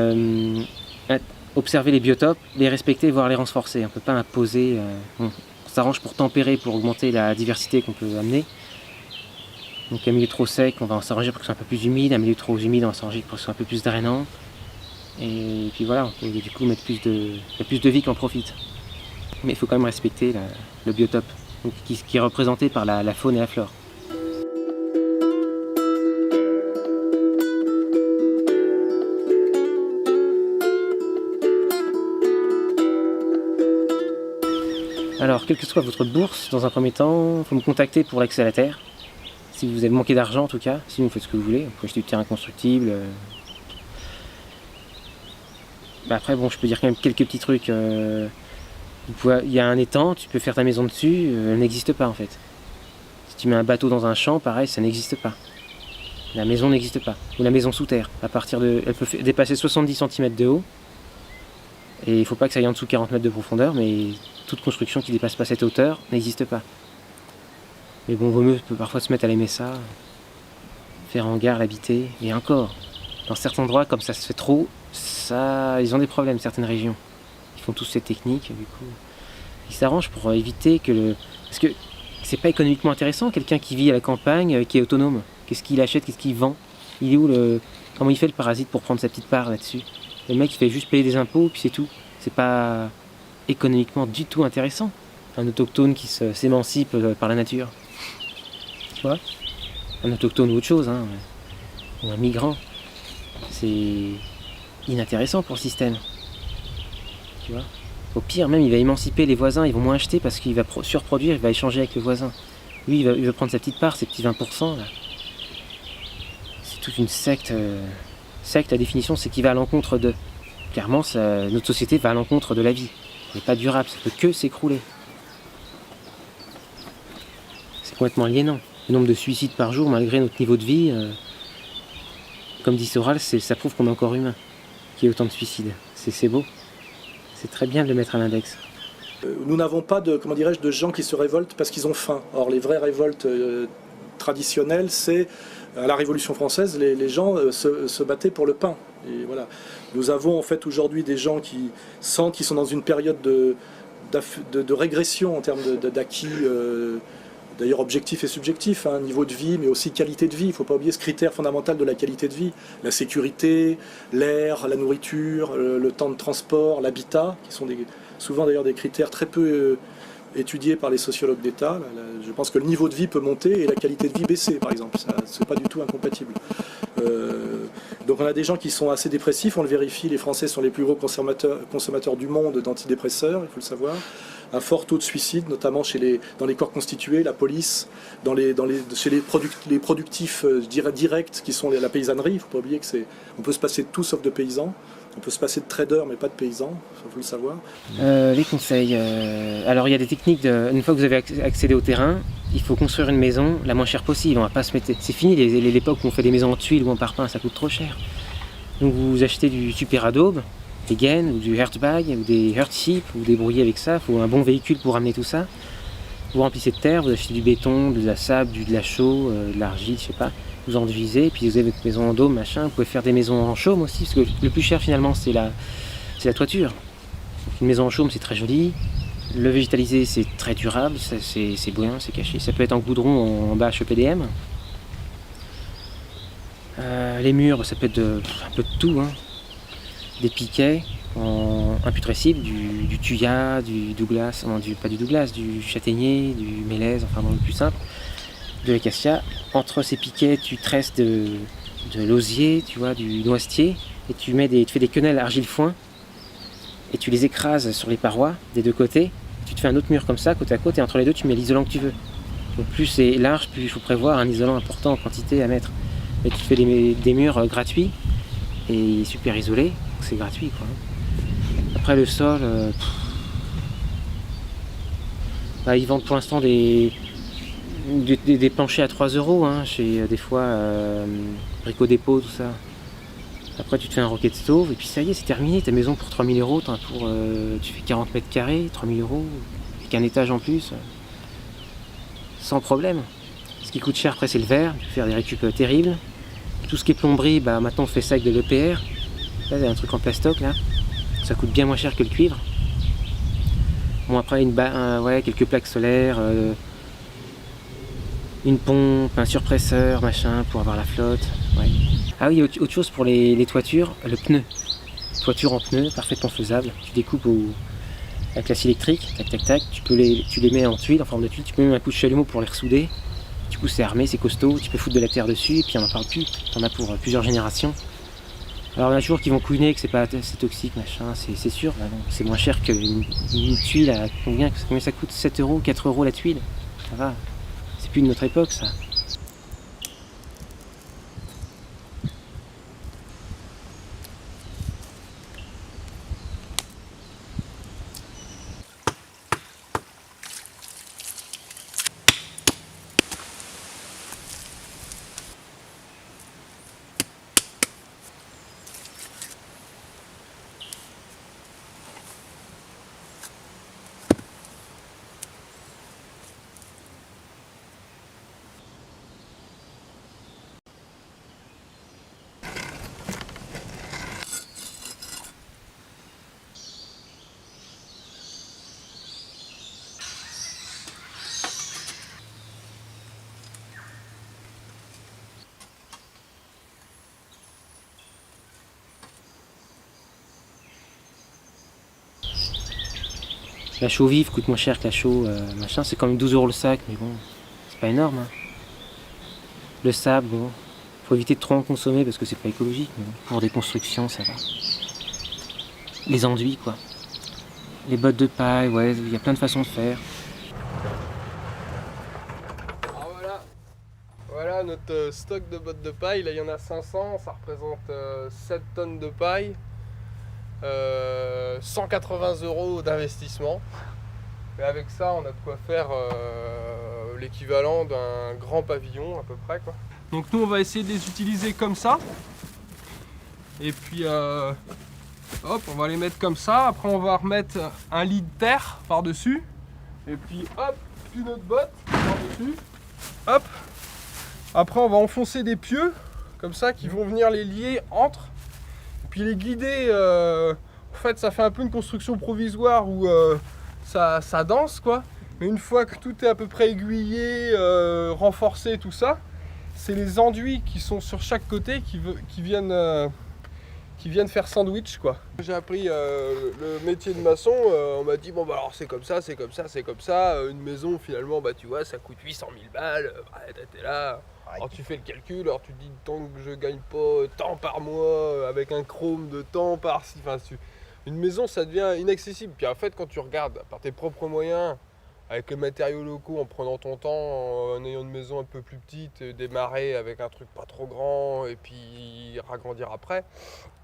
observer les biotopes, les respecter, voire les renforcer. On ne peut pas imposer. On s'arrange pour tempérer, pour augmenter la diversité qu'on peut amener. Donc un milieu trop sec, on va s'arranger pour que ce soit un peu plus humide. Un milieu trop humide, on va s'arranger pour que ce soit un peu plus drainant. Et puis voilà, on peut du coup mettre plus de vie qui en profite. Mais il faut quand même respecter le biotope, donc, qui est représenté par la faune et la flore. Alors, quelle que soit votre bourse, dans un premier temps, il faut me contacter pour l'accès à la terre. Si vous avez manqué d'argent en tout cas, sinon vous faites ce que vous voulez, vous pouvez acheter du terrain constructible. Après, bon, je peux dire quand même quelques petits trucs. Il y a un étang, tu peux faire ta maison dessus, elle n'existe pas en fait. Si tu mets un bateau dans un champ, pareil, ça n'existe pas. La maison n'existe pas. Ou la maison sous terre, elle peut dépasser 70 cm de haut. Et il ne faut pas que ça aille en dessous de 40 mètres de profondeur, mais toute construction qui ne dépasse pas cette hauteur n'existe pas. Mais bon, vaut mieux parfois se mettre à l'aimer ça, faire hangar, l'habiter, et encore. Dans certains endroits, comme ça se fait trop, ils ont des problèmes, certaines régions. Ils font tous ces techniques, du coup. Ils s'arrangent pour éviter que Parce que c'est pas économiquement intéressant, quelqu'un qui vit à la campagne, qui est autonome. Qu'est-ce qu'il achète, qu'est-ce qu'il vend? Il est où Comment il fait le parasite pour prendre sa petite part là-dessus? Le mec, il fait juste payer des impôts, puis c'est tout. C'est pas économiquement du tout intéressant. Un autochtone qui s'émancipe par la nature. Tu vois? Un autochtone ou autre chose, hein. Ou un migrant. C'est inintéressant pour le système. Tu vois? Au pire, même, il va émanciper les voisins, ils vont moins acheter parce qu'il va surproduire, il va échanger avec le voisin. Lui, il va prendre sa petite part, ses petits 20%, là. C'est toute une secte. Secte, la définition, c'est qu'il va à l'encontre de. Clairement, notre société va à l'encontre de la vie. Elle n'est pas durable, ça peut que s'écrouler. C'est complètement aliénant. Le nombre de suicides par jour, malgré notre niveau de vie, comme dit Soral, ça prouve qu'on est encore humain, qu'il y ait autant de suicides. C'est beau. C'est très bien de le mettre à l'index. Nous n'avons pas de gens qui se révoltent parce qu'ils ont faim. Or, les vraies révoltes traditionnelles, c'est à la Révolution française, les gens se battaient pour le pain. Et voilà. Nous avons en fait aujourd'hui des gens qui sentent qu'ils sont dans une période de régression en termes d'acquis, d'ailleurs objectif et subjectif, hein, niveau de vie, mais aussi qualité de vie. Il ne faut pas oublier ce critère fondamental de la qualité de vie. La sécurité, l'air, la nourriture, le temps de transport, l'habitat, qui sont souvent d'ailleurs des critères très peu étudiés par les sociologues d'État. Je pense que le niveau de vie peut monter et la qualité de vie baisser, par exemple. Ce n'est pas du tout incompatible. Donc on a des gens qui sont assez dépressifs, on le vérifie, les Français sont les plus gros consommateurs du monde d'antidépresseurs, il faut le savoir. Un fort taux de suicide, notamment dans les corps constitués, la police, chez les productifs directs qui sont la paysannerie. Il ne faut pas oublier on peut se passer de tout sauf de paysans. On peut se passer de traders mais pas de paysans, il faut le savoir. Les conseils. Alors il y a des techniques, une fois que vous avez accédé au terrain, il faut construire une maison la moins chère possible. On va pas se mettre. C'est fini l'époque où on fait des maisons en tuiles ou en parpaing, ça coûte trop cher. Donc vous achetez du super adobe, des gaines ou du Hertzbag ou des Hertzship, vous vous débrouillez avec ça, il faut un bon véhicule pour ramener tout ça. Vous remplissez de terre, vous achetez du béton, de la sable, de la chaux, de l'argile, je sais pas. Vous enduisez, et puis vous avez votre maison en dôme, machin. Vous pouvez faire des maisons en chaume aussi, parce que le plus cher finalement c'est la toiture. Donc, une maison en chaume c'est très joli, le végétalisé c'est très durable, c'est bouillant, c'est caché. Ça peut être en goudron en bâche EPDM. Les murs, ça peut être un peu de tout, hein. Des piquets en imputrescible, du thuya, du Douglas, non, pas du Douglas, du châtaignier, du mélèze, enfin bon, le plus simple, de l'acacia. Entre ces piquets, tu tresses de l'osier, tu vois, du noisetier, et tu fais des quenelles argile-foin, et tu les écrases sur les parois des deux côtés. Tu te fais un autre mur comme ça, côte à côte, et entre les deux, tu mets l'isolant que tu veux. Donc plus c'est large, plus il faut prévoir un isolant important en quantité à mettre. Et tu fais des murs gratuits et super isolés, c'est gratuit quoi. Après le sol, ils vendent pour l'instant des Des planchers à 3 €, hein, chez des fois Brico Dépôt, tout ça. Après tu te fais un rocket stove et puis ça y est, c'est terminé. Ta maison pour 3 000 €, tu fais 40 mètres carrés, 3 000 €, avec un étage en plus, sans problème. Ce qui coûte cher après c'est le verre, tu peux faire des récup terribles. Tout ce qui est plomberie, bah, maintenant on fait ça avec de l'EPR. Là il y a un truc en plastoc là, ça coûte bien moins cher que le cuivre. Bon après quelques plaques solaires, une pompe, un surpresseur, machin, pour avoir la flotte. Ouais. Ah oui, autre chose pour les toitures, le pneu. Toiture en pneu, parfaitement faisable. Tu découpes avec la scie électrique, tac tac tac, tu les mets en tuile, en forme de tuile, tu peux même un coup de chalumeau pour les ressouder. Du coup c'est armé, c'est costaud, tu peux foutre de la terre dessus et puis on n'en parle plus. T'en as pour plusieurs générations. Alors il y en a toujours qui vont couiner que c'est toxique, machin, c'est sûr, bah non, c'est moins cher qu'une tuile à combien ça coûte, 7 €, 4 € la tuile. Ça va, c'est plus de notre époque ça. La chaux vive coûte moins cher que la chaux machin, c'est quand même 12 € le sac, mais bon, c'est pas énorme. Hein. Le sable, bon, faut éviter de trop en consommer parce que c'est pas écologique, mais bon, pour des constructions ça va. Les enduits quoi. Les bottes de paille, ouais, il y a plein de façons de faire. Alors voilà notre stock de bottes de paille, là il y en a 500, ça représente 7 tonnes de paille. 180 € d'investissement. Et avec ça, on a de quoi faire l'équivalent d'un grand pavillon à peu près, quoi. Donc nous, on va essayer de les utiliser comme ça. Et puis, hop, on va les mettre comme ça. Après, on va remettre un lit de terre par-dessus. Et puis, hop, une autre botte par-dessus. Hop. Après, on va enfoncer des pieux comme ça qui vont venir les lier entre. Puis les guider, en fait ça fait un peu une construction provisoire où ça danse quoi. Mais une fois que tout est à peu près aiguillé, renforcé, tout ça, c'est les enduits qui sont sur chaque côté qui viennent faire sandwich quoi. J'ai appris le métier de maçon, on m'a dit bon bah alors c'est comme ça, c'est comme ça, c'est comme ça. Une maison finalement bah tu vois ça coûte 800 000 balles, t'es là. Alors tu fais le calcul, alors tu te dis tant que je gagne pas tant par mois avec un chrome de temps par-ci, enfin une maison ça devient inaccessible. Puis en fait quand tu regardes par tes propres moyens, avec les matériaux locaux, en prenant ton temps, en ayant une maison un peu plus petite, démarrer avec un truc pas trop grand et puis ragrandir après,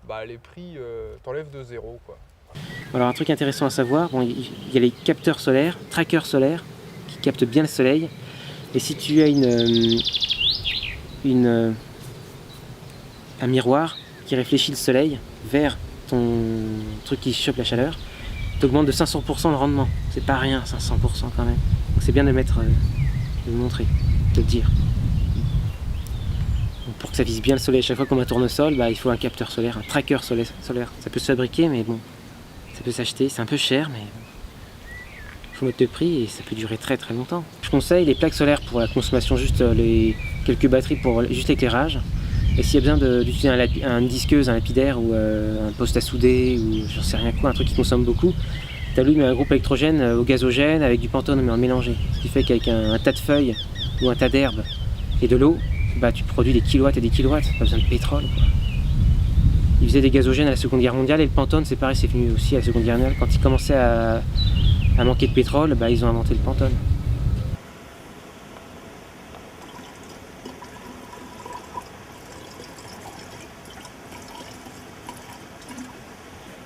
bah les prix t'enlèvent de zéro quoi. Alors un truc intéressant à savoir, bon, il y a les capteurs solaires, trackers solaires, qui captent bien le soleil. Et si tu as un miroir qui réfléchit le soleil vers ton truc qui chope la chaleur, t'augmente de 500% le rendement. C'est pas rien, 500% quand même. Donc c'est bien de le montrer, de le dire. Donc pour que ça vise bien le soleil, chaque fois qu'on met un tournesol, bah, il faut un capteur solaire, un tracker solaire. Ça peut se fabriquer, mais bon, ça peut s'acheter. C'est un peu cher, mais il faut mettre le prix et ça peut durer très très longtemps. Je conseille les plaques solaires pour la consommation, juste quelques batteries pour juste l'éclairage. Et s'il y a besoin d'utiliser une disqueuse, un lapidaire ou un poste à souder ou j'en sais rien quoi, un truc qui consomme beaucoup, t'allumes un groupe électrogène au gazogène avec du pentone mais en mélangé. Ce qui fait qu'avec un tas de feuilles ou un tas d'herbes et de l'eau, bah, tu produis des kilowatts et des kilowatts, pas besoin de pétrole, quoi. Ils faisaient des gazogènes à la Seconde Guerre mondiale et le pentone c'est pareil, c'est venu aussi à la Seconde Guerre mondiale. Quand ils commençaient à manquer de pétrole, bah, ils ont inventé le pentone.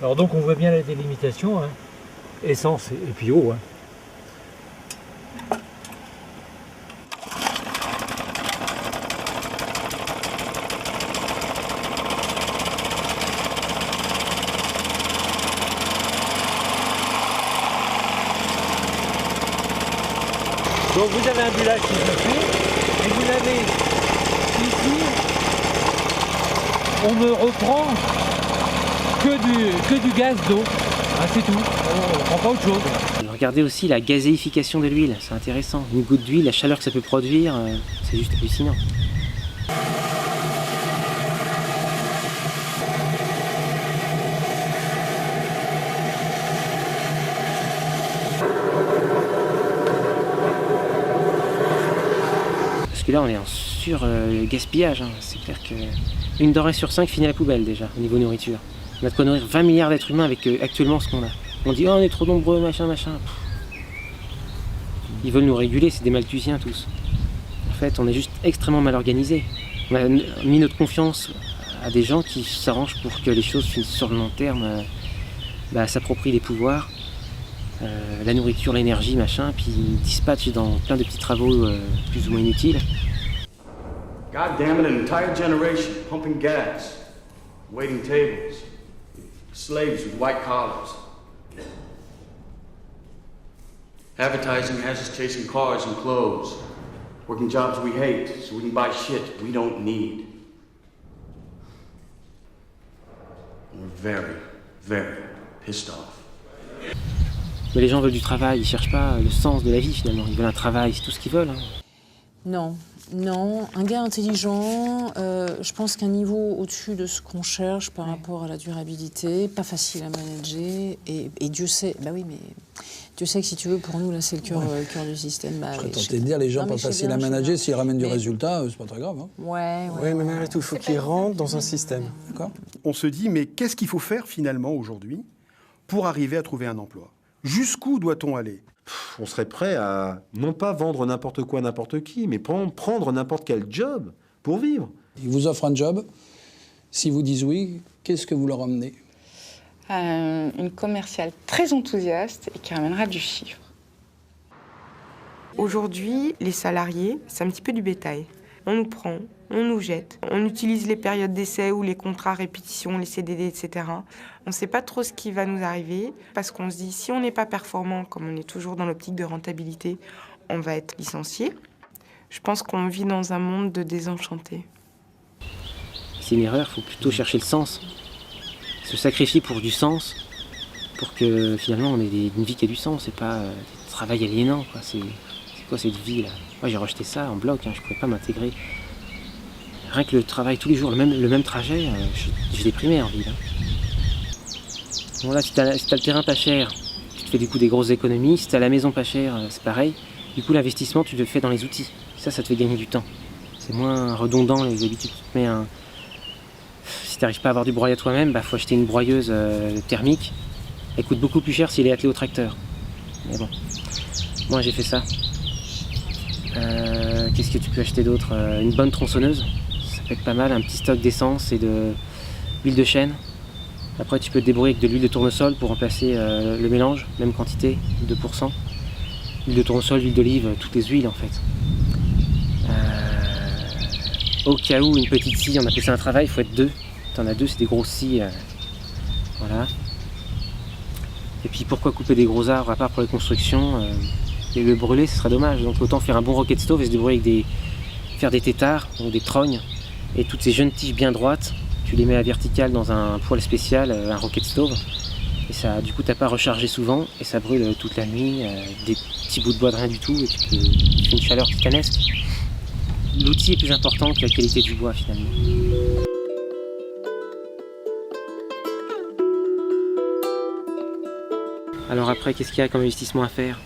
Alors donc on voit bien la délimitation, hein. Essence et puis eau. Hein. Donc vous avez un village qui se fait, et vous avez ici, on ne reprend que du gaz d'eau. Ah, c'est tout, on ne prend pas autre chose. Regardez aussi la gazéification de l'huile, c'est intéressant. Une goutte d'huile, la chaleur que ça peut produire, c'est juste hallucinant. Parce que là, on est en sur-gaspillage. C'est clair qu'une denrée sur 5 finit à la poubelle déjà, au niveau nourriture. On a de quoi nourrir 20 milliards d'êtres humains avec actuellement ce qu'on a. On dit, oh, on est trop nombreux, machin. Ils veulent nous réguler, c'est des Malthusiens tous. En fait, on est juste extrêmement mal organisés. On a mis notre confiance à des gens qui s'arrangent pour que les choses finissent sur le long terme, s'approprient les pouvoirs, la nourriture, l'énergie, machin, puis ils dispatchent dans plein de petits travaux plus ou moins inutiles. God damn it, an entire generation pumping gas, waiting tables, slaves with white collars. Advertising has us chasing cars and clothes, working jobs we hate so we can buy shit we don't need. We're very, very pissed off. Mais les gens veulent du travail, ils cherchent pas le sens de la vie finalement, ils veulent un travail, c'est tout ce qu'ils veulent. Non, un gars intelligent, je pense qu'un niveau au-dessus de ce qu'on cherche par rapport à la durabilité, pas facile à manager, et Dieu sait, Dieu sait que si tu veux, pour nous, là, c'est le cœur du système. Je serais tenté de dire, les gens pas faciles à manager, s'ils ramènent du résultat, c'est pas très grave. Hein. Ouais, mais malgré tout, il faut qu'ils rentrent dans un système. On se dit, mais qu'est-ce qu'il faut faire finalement aujourd'hui pour arriver à trouver un emploi? Jusqu'où doit-on aller? On serait prêt à non pas vendre n'importe quoi à n'importe qui, mais prendre n'importe quel job pour vivre. Ils vous offrent un job. Si vous dites oui, qu'est-ce que vous leur emmenez? Une commerciale très enthousiaste et qui ramènera du chiffre. Aujourd'hui, les salariés, c'est un petit peu du bétail. On nous prend, on nous jette. On utilise les périodes d'essai ou les contrats à répétition, les CDD, etc. On ne sait pas trop ce qui va nous arriver parce qu'on se dit, si on n'est pas performant, comme on est toujours dans l'optique de rentabilité, on va être licencié. Je pense qu'on vit dans un monde de désenchantés. C'est une erreur, il faut plutôt chercher le sens. Se sacrifier pour du sens, pour que finalement on ait une vie qui a du sens, c'est pas du travail aliénant, quoi. C'est quoi cette vie là? Moi j'ai rejeté ça en bloc, je pouvais pas m'intégrer. Rien que le travail tous les jours, le même trajet, j'ai déprimé en ville. Bon là, si t'as le terrain pas cher, tu te fais du coup des grosses économies. Si t'as la maison pas chère, c'est pareil. Du coup l'investissement tu le fais dans les outils. Ça te fait gagner du temps. C'est moins redondant les habitudes. Tu te mets si t'arrives pas à avoir du broyat toi-même, faut acheter une broyeuse thermique. Elle coûte beaucoup plus cher s'il est attelé au tracteur. Mais bon, moi j'ai fait ça. Qu'est-ce que tu peux acheter d'autre? Une bonne tronçonneuse, ça peut être pas mal. Un petit stock d'essence et d'huile de chêne. Après tu peux te débrouiller avec de l'huile de tournesol pour remplacer le mélange, même quantité, 2%. Huile de tournesol, huile d'olive, toutes les huiles en fait. Au cas où, une petite scie, on appelle ça un travail, il faut être deux. T'en as deux, c'est des grosses scies. Voilà. Et puis pourquoi couper des gros arbres à part pour les constructions et le brûler, ce serait dommage. Donc autant faire un bon rocket stove et se débrouiller avec faire des têtards ou des trognes. Et toutes ces jeunes tiges bien droites, tu les mets à verticale dans un poêle spécial, un rocket stove. Et ça, du coup, t'as pas à recharger souvent et ça brûle toute la nuit. Des petits bouts de bois de rien du tout et tu fais une chaleur titanesque. L'outil est plus important que la qualité du bois finalement. Alors après, qu'est-ce qu'il y a comme investissement à faire?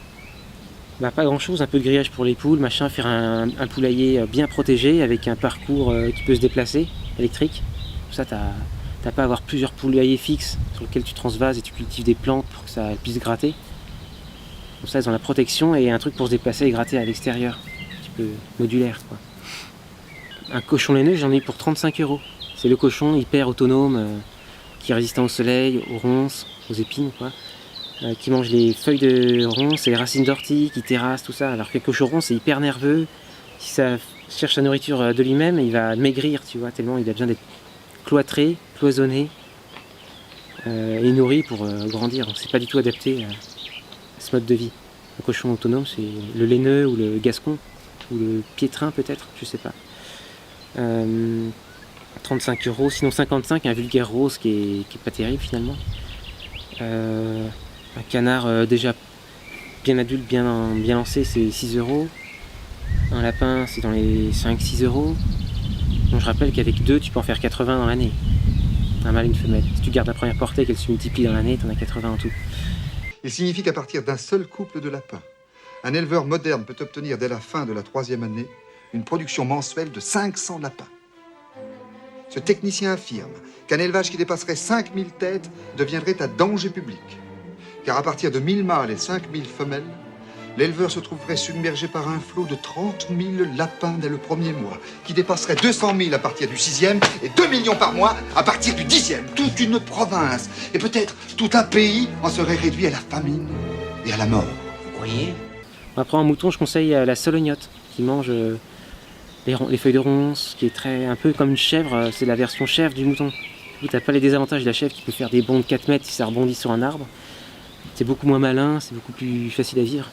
Pas grand chose, un peu de grillage pour les poules, machin, faire un poulailler bien protégé avec un parcours qui peut se déplacer, électrique. Pour ça, t'as pas à avoir plusieurs poulaillers fixes sur lesquels tu transvases et tu cultives des plantes pour que ça puisse gratter. Comme ça, ils ont la protection et un truc pour se déplacer et gratter à l'extérieur. Un petit peu modulaire, quoi. Un cochon laineux, j'en ai pour 35 €. C'est le cochon hyper autonome, qui est résistant au soleil, aux ronces, aux épines, quoi. Qui mange les feuilles de ronces et les racines d'ortie, qui terrasse, tout ça. Alors que le cochon c'est hyper nerveux. Si ça cherche sa nourriture de lui-même, il va maigrir, tu vois, tellement il a besoin d'être cloîtré, cloisonné et nourri pour grandir. Donc c'est pas du tout adapté à ce mode de vie. Un cochon autonome, c'est le laineux ou le gascon, ou le piétrin peut-être, je sais pas. 35 €, sinon 55, un vulgaire rose qui est pas terrible finalement. Un canard déjà bien adulte, bien lancé, c'est 6 €. Un lapin, c'est dans les 5-6 €. Donc je rappelle qu'avec 2, tu peux en faire 80 dans l'année. Un mâle et une femelle. Si tu gardes la première portée et qu'elle se multiplie dans l'année, tu en as 80 en tout. Il signifie qu'à partir d'un seul couple de lapins, un éleveur moderne peut obtenir dès la fin de la 3e année une production mensuelle de 500 lapins. Ce technicien affirme qu'un élevage qui dépasserait 5000 têtes deviendrait un danger public. Car à partir de 1000 mâles et 5000 femelles, l'éleveur se trouverait submergé par un flot de 30 000 lapins dès le premier mois, qui dépasserait 200 000 à partir du 6e et 2 millions par mois à partir du 10e. Toute une province et peut-être tout un pays en serait réduit à la famine et à la mort. Vous croyez? Après, en mouton, je conseille la solognotte, qui mange les feuilles de ronces, qui est un peu comme une chèvre, c'est la version chèvre du mouton. Tu n'as pas les désavantages de la chèvre qui peut faire des bonds de 4 mètres si ça rebondit sur un arbre. C'est beaucoup moins malin, c'est beaucoup plus facile à vivre.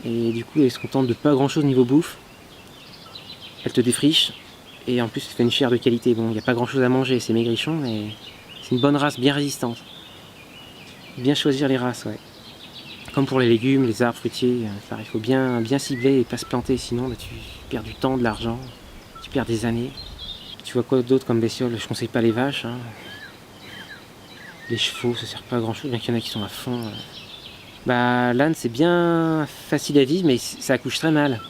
Et du coup, elle se contente de pas grand chose niveau bouffe. Elle te défriche. Et en plus, elle fait une chair de qualité. Bon, il n'y a pas grand chose à manger, c'est maigrichon, mais c'est une bonne race bien résistante. Bien choisir les races, ouais. Comme pour les légumes, les arbres fruitiers, il faut bien cibler et pas se planter, sinon bah, tu perds du temps, de l'argent, tu perds des années. Tu vois quoi d'autre comme bestiole? Je conseille pas les vaches. Hein. Les chevaux, ça sert pas à grand chose, bien qu'il y en a qui sont à fond. Bah, l'âne, c'est bien facile à vivre, mais ça accouche très mal.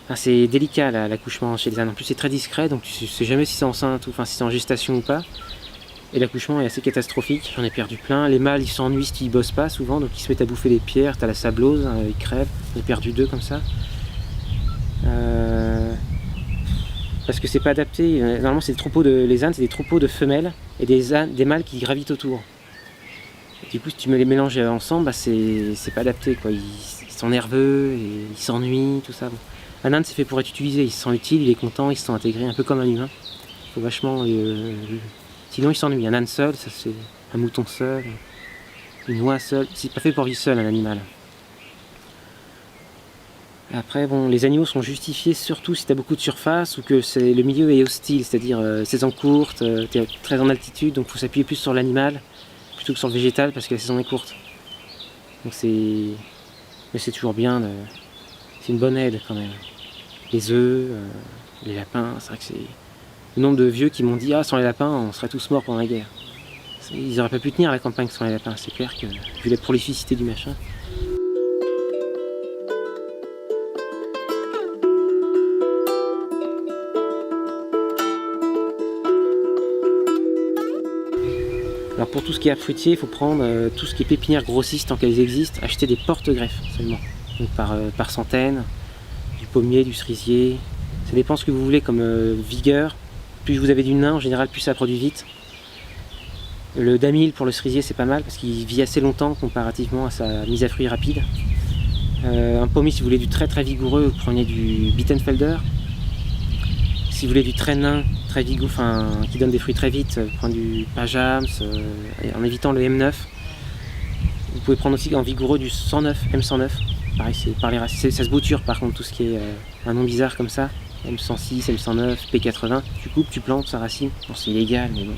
Enfin, c'est délicat l'accouchement chez les ânes. En plus, c'est très discret, donc tu sais jamais si c'est enceinte ou si c'est en gestation ou pas. Et l'accouchement est assez catastrophique, j'en ai perdu plein. Les mâles, ils s'ennuient s'ils bossent pas souvent, donc ils se mettent à bouffer des pierres. T'as la sablose, ils crèvent. J'en ai perdu 2 comme ça. Parce que c'est pas adapté. Normalement, les ânes, c'est des troupeaux de femelles et des mâles qui gravitent autour. Du coup, si tu me les mélanges ensemble, bah, c'est pas adapté, quoi. Ils sont nerveux, et ils s'ennuient, tout ça. Bon. Un âne, c'est fait pour être utilisé. Il se sent utile, il est content, il se sent intégré, un peu comme un humain. Faut vachement. Sinon, il s'ennuie. Un âne seul, ça c'est un mouton seul, une oie seule. C'est pas fait pour vivre seul, un animal. Après, bon, les animaux sont justifiés surtout si tu as beaucoup de surface ou que le milieu est hostile, c'est-à-dire saison courte, tu es très en altitude, donc il faut s'appuyer plus sur l'animal plutôt que sur le végétal parce que la saison est courte. Donc mais c'est toujours bien, c'est une bonne aide quand même. Les œufs, les lapins, c'est vrai que c'est... Le nombre de vieux qui m'ont dit « Ah, sans les lapins, on serait tous morts pendant la guerre ». Ils n'auraient pas pu tenir la campagne sans les lapins, c'est clair que vu la prolificité du machin. Alors pour tout ce qui est arbre fruitier, il faut prendre tout ce qui est pépinière grossiste tant qu'elles existent, acheter des porte-greffes seulement, donc par centaines, du pommier, du cerisier, ça dépend ce que vous voulez comme vigueur. Plus vous avez du nain, en général, plus ça produit vite. Le damil pour le cerisier, c'est pas mal parce qu'il vit assez longtemps comparativement à sa mise à fruit rapide. Un pommier, si vous voulez du très très vigoureux, vous prenez du Bittenfelder. Si vous voulez du très nain, très vigoureux, qui donne des fruits très vite, vous prenez du Pajams, en évitant le M9. Vous pouvez prendre aussi en vigoureux du 109, M109. Pareil, c'est par les racines. Ça se bouture par contre, tout ce qui est un nom bizarre comme ça. M106, M109, P80. Tu coupes, tu plantes sa racine. Bon, c'est illégal, mais bon.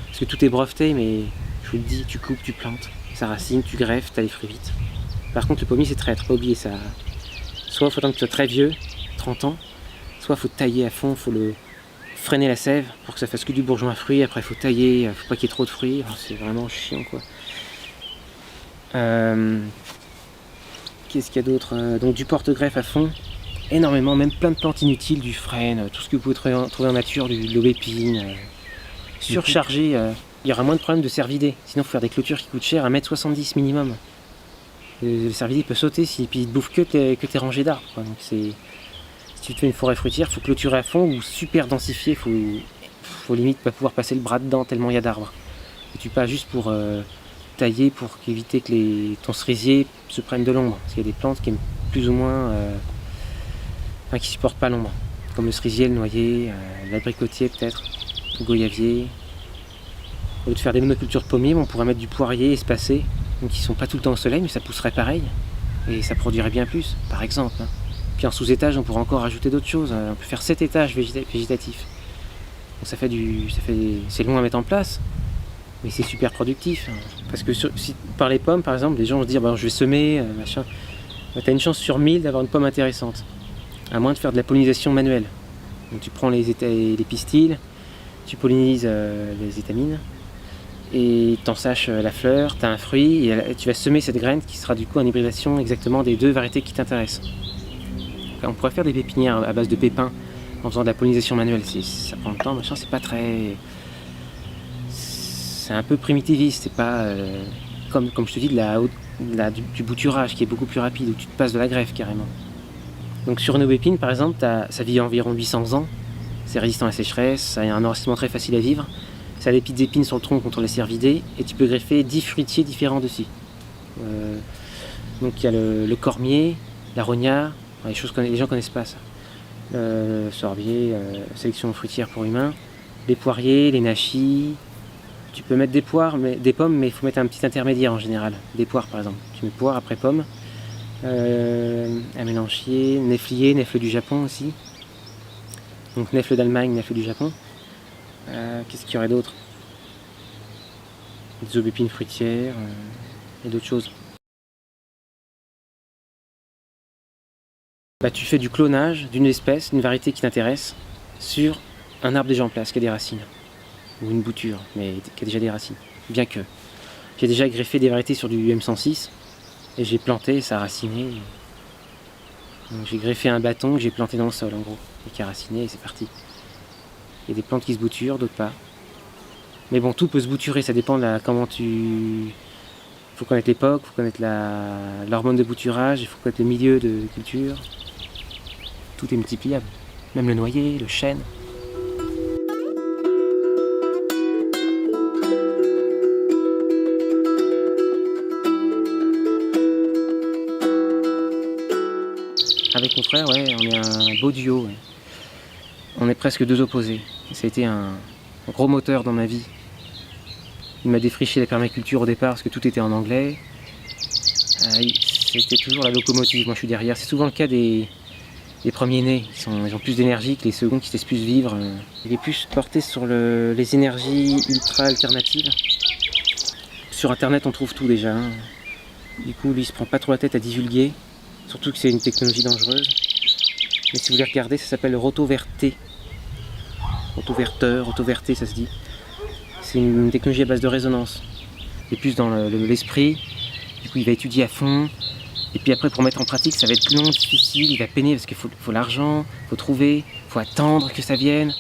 Parce que tout est breveté, mais je vous le dis, tu coupes, tu plantes sa racine, tu greffes, t'as les fruits vite. Par contre, le pommier, c'est traître, pas oublier ça. Soit il faut attendre que tu sois très vieux, 30 ans, soit il faut tailler à fond, il faut freiner la sève pour que ça fasse que du bourgeon à fruits. Après, il faut tailler, faut pas qu'il y ait trop de fruits. Alors, c'est vraiment chiant, quoi. Qu'est-ce qu'il y a d'autre? Donc, du porte-greffe à fond. Énormément, même plein de plantes inutiles, du frêne, tout ce que vous pouvez trouver en nature, de l'aubépine. Surchargé, il y aura moins de problèmes de cervidés. Sinon, il faut faire des clôtures qui coûtent cher, 1,70 m minimum. Le cervidé peut sauter, puis il ne bouffe que tes rangées d'arbres. Donc si tu te fais une forêt fruitière, il faut clôturer à fond ou super densifier. Faut limite pas pouvoir passer le bras dedans tellement il y a d'arbres. Et tu passes juste pour tailler, pour éviter que ton cerisier se prenne de l'ombre. Parce qu'il y a des plantes qui aiment plus ou moins... qui supportent pas l'ombre, comme le cerisier, le noyer, l'abricotier peut-être, le goyavier. Au lieu de faire des monocultures de pommiers, on pourrait mettre du poirier espacé, donc ils sont pas tout le temps au soleil, mais ça pousserait pareil. Et ça produirait bien plus, par exemple. Hein. Puis en sous-étage, on pourrait encore rajouter d'autres choses. On peut faire 7 étages végétatifs. Donc c'est long à mettre en place, mais c'est super productif. Hein. Parce que si par les pommes, par exemple, les gens vont se dire je vais semer, machin. Tu as une chance sur 1000 d'avoir une pomme intéressante, à moins de faire de la pollinisation manuelle. Donc tu prends les pistils, tu pollinises les étamines, et tu ensaches la fleur, tu as un fruit, et tu vas semer cette graine qui sera du coup en hybridation exactement des 2 variétés qui t'intéressent. On pourrait faire des pépinières à base de pépins en faisant de la pollinisation manuelle. Ça prend le temps, machin, c'est pas très... C'est un peu primitiviste, c'est pas comme je te dis du bouturage qui est beaucoup plus rapide, où tu te passes de la greffe carrément. Donc sur une aubépine par exemple, ça vit environ 800 ans, c'est résistant à la sécheresse, ça a un enracinement très facile à vivre, ça a des petites épines sur le tronc quand on les laisse vider, et tu peux greffer 10 fruitiers différents dessus. Donc il y a le cormier, la rognard, les choses que les gens connaissent pas ça. Le sorbier, sélection fruitière pour humains, les poiriers, les nachis. Tu peux mettre des pommes, mais il faut mettre un petit intermédiaire en général. Des poires par exemple. Tu mets poire après pomme. Un mélanchier, neflier, nefle du Japon aussi. Donc nefle d'Allemagne, nefle du Japon. Qu'est-ce qu'il y aurait d'autre? Des aubépines fruitières et d'autres choses. Tu fais du clonage d'une espèce, d'une variété qui t'intéresse, sur un arbre déjà en place qui a des racines. Ou une bouture, mais qui a déjà des racines. Bien que. J'ai déjà greffé des variétés sur du M106, et j'ai planté, ça a raciné. Donc j'ai greffé un bâton que j'ai planté dans le sol en gros, et qui a raciné, et c'est parti. Il y a des plantes qui se bouturent, d'autres pas. Mais bon, tout peut se bouturer, ça dépend de comment tu... Il faut connaître l'époque, il faut connaître l'hormone de bouturage, il faut connaître le milieu de culture. Tout est multipliable, même le noyer, le chêne. Avec mon frère, ouais, on est un beau duo. Ouais. On est presque 2 opposés. Ça a été un gros moteur dans ma vie. Il m'a défriché la permaculture au départ parce que tout était en anglais. C'était toujours la locomotive, moi je suis derrière. C'est souvent le cas des premiers nés. Ils ont plus d'énergie que les seconds qui se laissent plus vivre. Il est plus porté sur les énergies ultra alternatives. Sur internet on trouve tout déjà. Hein. Du coup lui il se prend pas trop la tête à divulguer. Surtout que c'est une technologie dangereuse. Mais si vous voulez regarder, ça s'appelle le rotoverté. Rotoverteur, rotoverté ça se dit. C'est une technologie à base de résonance. Il est plus dans l'esprit. Du coup il va étudier à fond. Et puis après pour mettre en pratique ça va être long, difficile, il va peiner parce qu'il faut l'argent, il faut trouver, il faut attendre que ça vienne.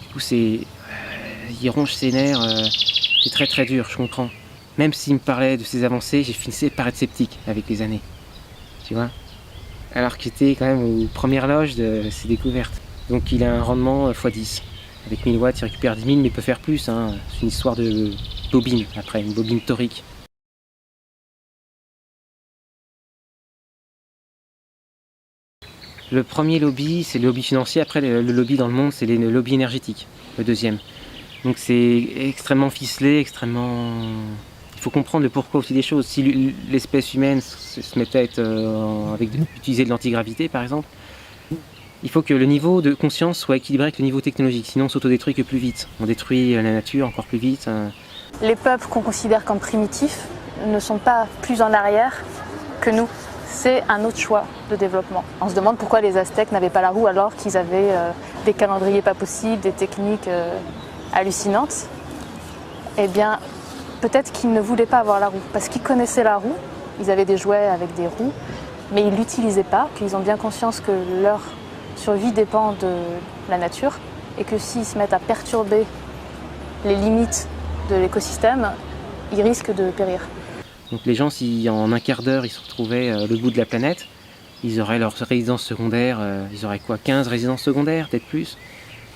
Du coup il ronge ses nerfs, c'est très très dur, je comprends. Même s'il me parlait de ses avancées, j'ai fini par être sceptique avec les années. Tu vois? Alors qu'il était quand même aux premières loges de ses découvertes. Donc il a un rendement x10. Avec 1000 watts il récupère 10 000 mais il peut faire plus. Hein. C'est une histoire de bobine après, une bobine torique. Le premier lobby, c'est le lobby financier. Après, le lobby dans le monde, c'est le lobby énergétique, le deuxième. Donc c'est extrêmement ficelé, extrêmement... Il faut comprendre le pourquoi aussi des choses. Si l'espèce humaine se mettait à être utiliser de l'antigravité, par exemple, il faut que le niveau de conscience soit équilibré avec le niveau technologique. Sinon, on s'autodétruit que plus vite. On détruit la nature encore plus vite. Les peuples qu'on considère comme primitifs ne sont pas plus en arrière que nous. C'est un autre choix de développement. On se demande pourquoi les Aztèques n'avaient pas la roue alors qu'ils avaient des calendriers pas possibles, des techniques hallucinantes. Eh bien, peut-être qu'ils ne voulaient pas avoir la roue, parce qu'ils connaissaient la roue, ils avaient des jouets avec des roues, mais ils ne l'utilisaient pas, qu'ils ont bien conscience que leur survie dépend de la nature, et que s'ils se mettent à perturber les limites de l'écosystème, ils risquent de périr. Donc les gens, si en un quart d'heure ils se retrouvaient le bout de la planète, ils auraient leur résidence secondaire, ils auraient quoi, 15 résidences secondaires, peut-être plus.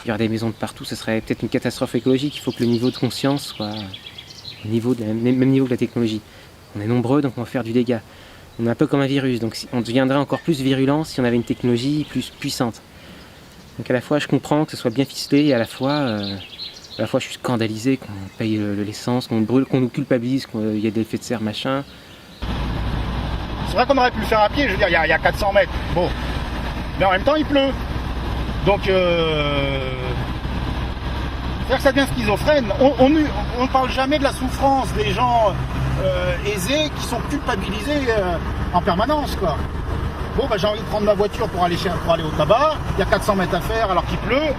Il y aurait des maisons de partout, ce serait peut-être une catastrophe écologique. Il faut que le niveau de conscience soit au niveau même niveau que la technologie. On est nombreux, donc on va faire du dégât. On est un peu comme un virus, donc on deviendrait encore plus virulent si on avait une technologie plus puissante. Donc à la fois je comprends que ce soit bien ficelé, et à la fois je suis scandalisé qu'on paye l'essence, qu'on brûle, qu'on nous culpabilise, qu'il y a des effets de serre, machin. C'est vrai qu'on aurait pu le faire à pied, je veux dire, il y a 400 mètres. Bon. Mais en même temps, il pleut. Donc, c'est-à-dire que ça devient schizophrène. On ne parle jamais de la souffrance des gens aisés qui sont culpabilisés en permanence, quoi. Bon, bah, j'ai envie de prendre ma voiture pour aller au tabac. Il y a 400 mètres à faire alors qu'il pleut.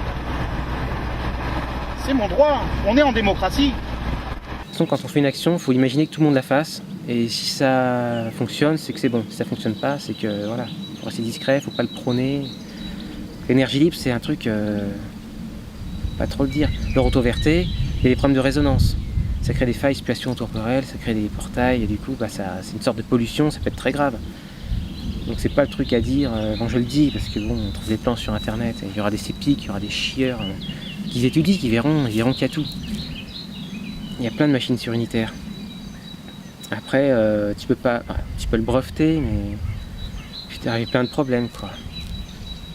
C'est mon droit. On est en démocratie. De toute façon, quand on fait une action, il faut imaginer que tout le monde la fasse. Et si ça fonctionne, c'est que c'est bon. Si ça fonctionne pas, c'est que voilà, faut rester discret, faut pas le prôner. L'énergie libre, c'est un truc, pas trop le dire. Le rotoverté, il y a des problèmes de résonance. Ça crée des failles spatio-temporelles, ça crée des portails, et du coup, bah, c'est une sorte de pollution, ça peut être très grave. Donc c'est pas le truc à dire, bon je le dis, parce que bon, on trouve des plans sur internet, il y aura des sceptiques, il y aura des chieurs, qui étudient, qui verront qu'il y a tout. Il y a plein de machines surunitaires. Après, tu peux le breveter, mais puis t'es arrivé plein de problèmes, quoi.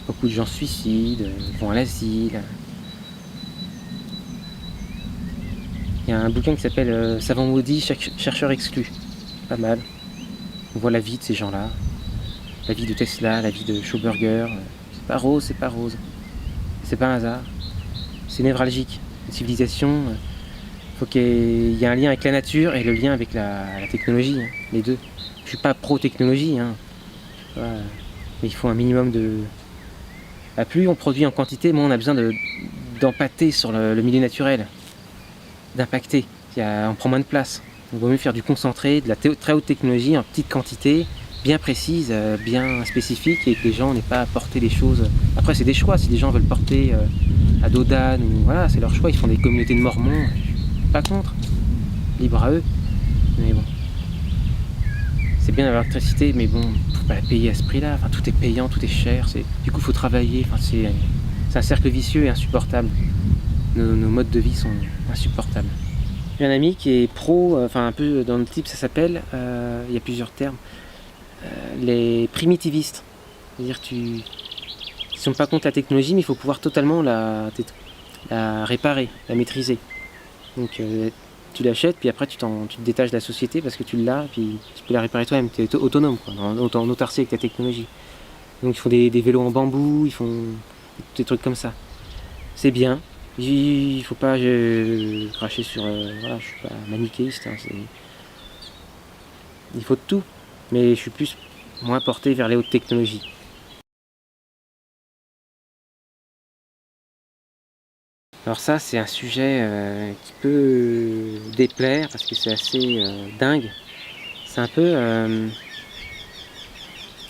Beaucoup de gens se suicident, vont à l'asile. Il y a un bouquin qui s'appelle Savant maudit, chercheur exclu. Pas mal. On voit la vie de ces gens-là. La vie de Tesla, la vie de Schauberger. C'est pas rose, c'est pas rose. C'est pas un hasard. C'est névralgique. Une civilisation, faut qu'il y ait un lien avec la nature et le lien avec la technologie, hein, les deux. Je suis pas pro-technologie, hein. Mais il faut un minimum de... Plus on produit en quantité, moins on a besoin d'empâter sur le milieu naturel, d'impacter. On prend moins de place. Il vaut mieux faire du concentré, de la très haute technologie en petite quantité, bien précise, bien spécifique, et que les gens n'aient pas à porter les choses. Après, c'est des choix. Si des gens veulent porter à dos d'âne, voilà, c'est leur choix. Ils font des communautés de mormons. Je suis pas contre. Libre à eux. Mais bon. C'est bien d'avoir l'électricité, mais bon, faut pas la payer à ce prix-là. Enfin, tout est payant, tout est cher. Du coup, il faut travailler. Enfin, c'est un cercle vicieux et insupportable. Nos modes de vie sont insupportables. J'ai un ami qui est pro, enfin un peu dans le type, ça s'appelle, il y a plusieurs termes, les primitivistes. C'est-à-dire ils sont pas contre la technologie, mais il faut pouvoir totalement la réparer, la maîtriser. Donc tu l'achètes, puis après tu te détaches de la société parce que tu l'as, puis tu peux la réparer toi-même, tu es autonome, quoi, en autarcie avec ta technologie. Donc ils font des vélos en bambou, ils font des trucs comme ça. C'est bien, il faut pas cracher sur... voilà, je suis pas manichéiste, hein, il faut de tout, mais je suis moins porté vers les hautes technologies. Alors ça, c'est un sujet qui peut déplaire parce que c'est assez dingue. C'est un peu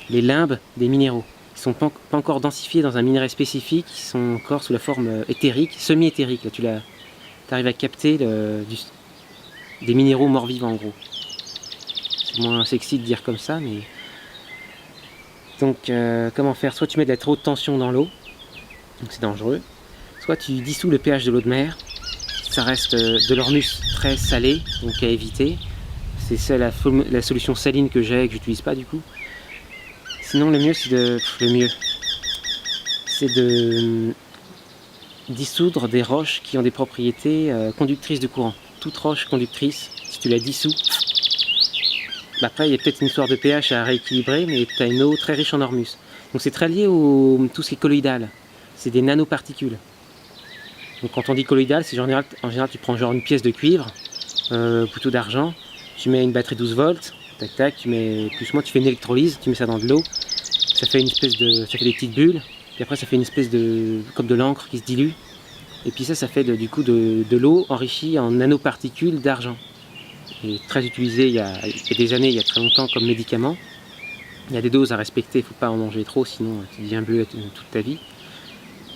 les limbes des minéraux. Ils ne sont pas encore densifiés dans un minerai spécifique, ils sont encore sous la forme éthérique, semi-éthérique. Là, tu arrives à capter des minéraux morts-vivants en gros. C'est moins sexy de dire comme ça, mais... Donc comment faire? Soit tu mets de la trop haute tension dans l'eau, donc c'est dangereux. Soit tu dissous le pH de l'eau de mer, ça reste de l'ormus très salé, donc à éviter. C'est ça la solution saline que j'ai, que j'utilise pas du coup. Sinon le mieux c'est de dissoudre des roches qui ont des propriétés conductrices de courant. Toute roche conductrice, si tu la dissous, après il y a peut-être une histoire de pH à rééquilibrer, mais tu as une eau très riche en ormus. Donc c'est très lié au tout ce qui est colloïdal, c'est des nanoparticules. Donc quand on dit colloïdal, c'est en général tu prends genre une pièce de cuivre, plutôt d'argent, tu mets une batterie 12 volts, tac tac, tu mets plus ou moins, tu fais une électrolyse, tu mets ça dans de l'eau, ça fait des petites bulles, puis après ça fait une espèce comme de l'encre qui se dilue, et puis ça fait du coup de l'eau enrichie en nanoparticules d'argent. Et très utilisé il y a des années, il y a très longtemps comme médicament. Il y a des doses à respecter, il ne faut pas en manger trop, sinon tu deviens bleu toute ta vie.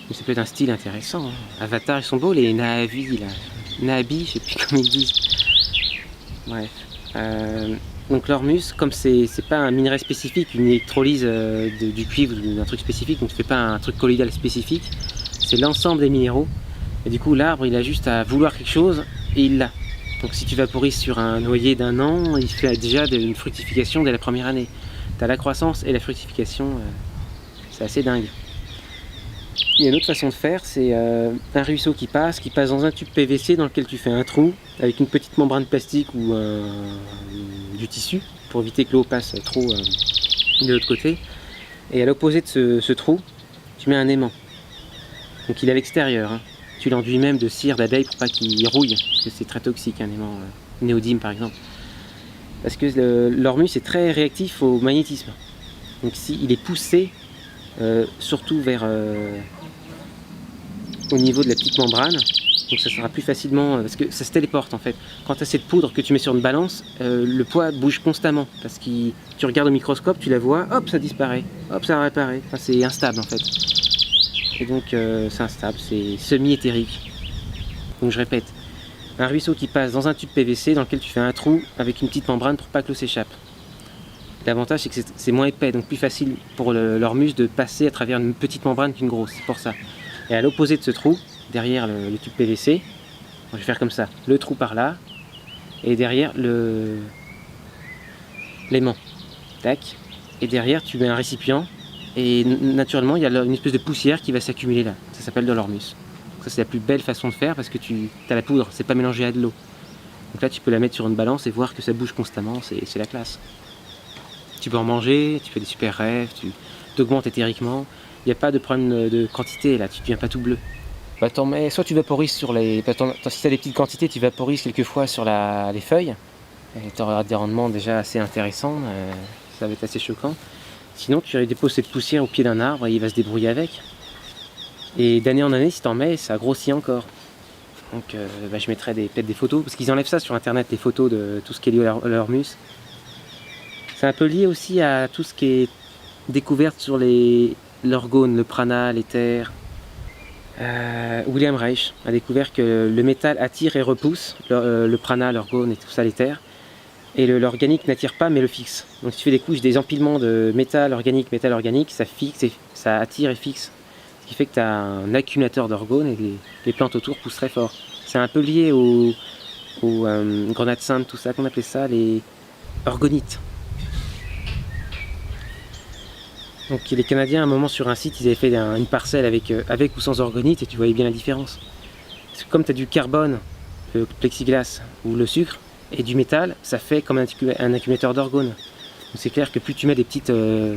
Mais ça peut être un style intéressant. Hein. Avatar, ils sont beaux, les Navi, là. Nabi, je sais plus comment ils disent. Bref. Donc l'ormus, comme c'est pas un minerai spécifique, une électrolyse du cuivre ou d'un truc spécifique, donc tu fais pas un truc colloïdal spécifique, c'est l'ensemble des minéraux. Et du coup, l'arbre, il a juste à vouloir quelque chose et il l'a. Donc si tu vaporises sur un noyer d'1 an, il fait déjà une fructification dès la première année. Tu as la croissance et la fructification, c'est assez dingue. Il y a une autre façon de faire, c'est un ruisseau qui passe dans un tube PVC dans lequel tu fais un trou avec une petite membrane plastique ou du tissu pour éviter que l'eau passe trop de l'autre côté. Et à l'opposé de ce trou, tu mets un aimant. Donc il est à l'extérieur. Hein. Tu l'enduis même de cire d'abeille pour pas qu'il rouille, parce que c'est très toxique un aimant néodyme par exemple. Parce que l'ormus est très réactif au magnétisme. Donc s'il est poussé, surtout vers au niveau de la petite membrane, donc ça sera plus facilement, parce que ça se téléporte en fait. Quand tu as cette poudre que tu mets sur une balance, le poids bouge constamment, parce que tu regardes au microscope, tu la vois, hop ça disparaît, hop ça réapparaît, enfin, c'est instable en fait. Et donc c'est instable, c'est semi-éthérique. Donc je répète, un ruisseau qui passe dans un tube PVC dans lequel tu fais un trou avec une petite membrane pour pas que l'eau s'échappe. L'avantage c'est que c'est moins épais, donc plus facile pour l'ormus de passer à travers une petite membrane qu'une grosse, c'est pour ça. Et à l'opposé de ce trou, derrière le tube PVC, je vais faire comme ça, le trou par là, et derrière l'aimant. Tac. Et derrière tu mets un récipient, et naturellement il y a une espèce de poussière qui va s'accumuler là. Ça s'appelle de l'ormus. Ça c'est la plus belle façon de faire parce que tu as la poudre, c'est pas mélangé à de l'eau. Donc là tu peux la mettre sur une balance et voir que ça bouge constamment, c'est la classe. Tu peux en manger, tu fais des super rêves, tu t'augmentes éthériquement. Il n'y a pas de problème de quantité là, tu ne deviens pas tout bleu. Bah, soit tu vaporises sur les... si tu as des petites quantités, tu vaporises quelquefois sur les feuilles. Et tu auras des rendements déjà assez intéressants, ça va être assez choquant. Sinon tu déposes cette poussière au pied d'un arbre et il va se débrouiller avec. Et d'année en année, si tu en mets, ça grossit encore. Donc je mettrai peut-être des photos, parce qu'ils enlèvent ça sur internet, les photos de tout ce qui est lié à l'ormus. C'est un peu lié aussi à tout ce qui est découverte sur l'orgone, le prana, l'éther. William Reich a découvert que le métal attire et repousse le prana, l'orgone et tout ça, l'éther. Et l'organique n'attire pas mais le fixe. Donc si tu fais des couches, des empilements de métal organique, ça fixe, ça attire et fixe. Ce qui fait que tu as un accumulateur d'orgones et les plantes autour poussent très fort. C'est un peu lié aux grenades saintes, tout ça, qu'on appelait ça les orgonites. Donc les Canadiens, à un moment sur un site, ils avaient fait une parcelle avec ou sans orgonite et tu voyais bien la différence. Parce que comme tu as du carbone, le plexiglas ou le sucre, et du métal, ça fait comme un accumulateur d'orgones. Donc c'est clair que plus tu mets des petites...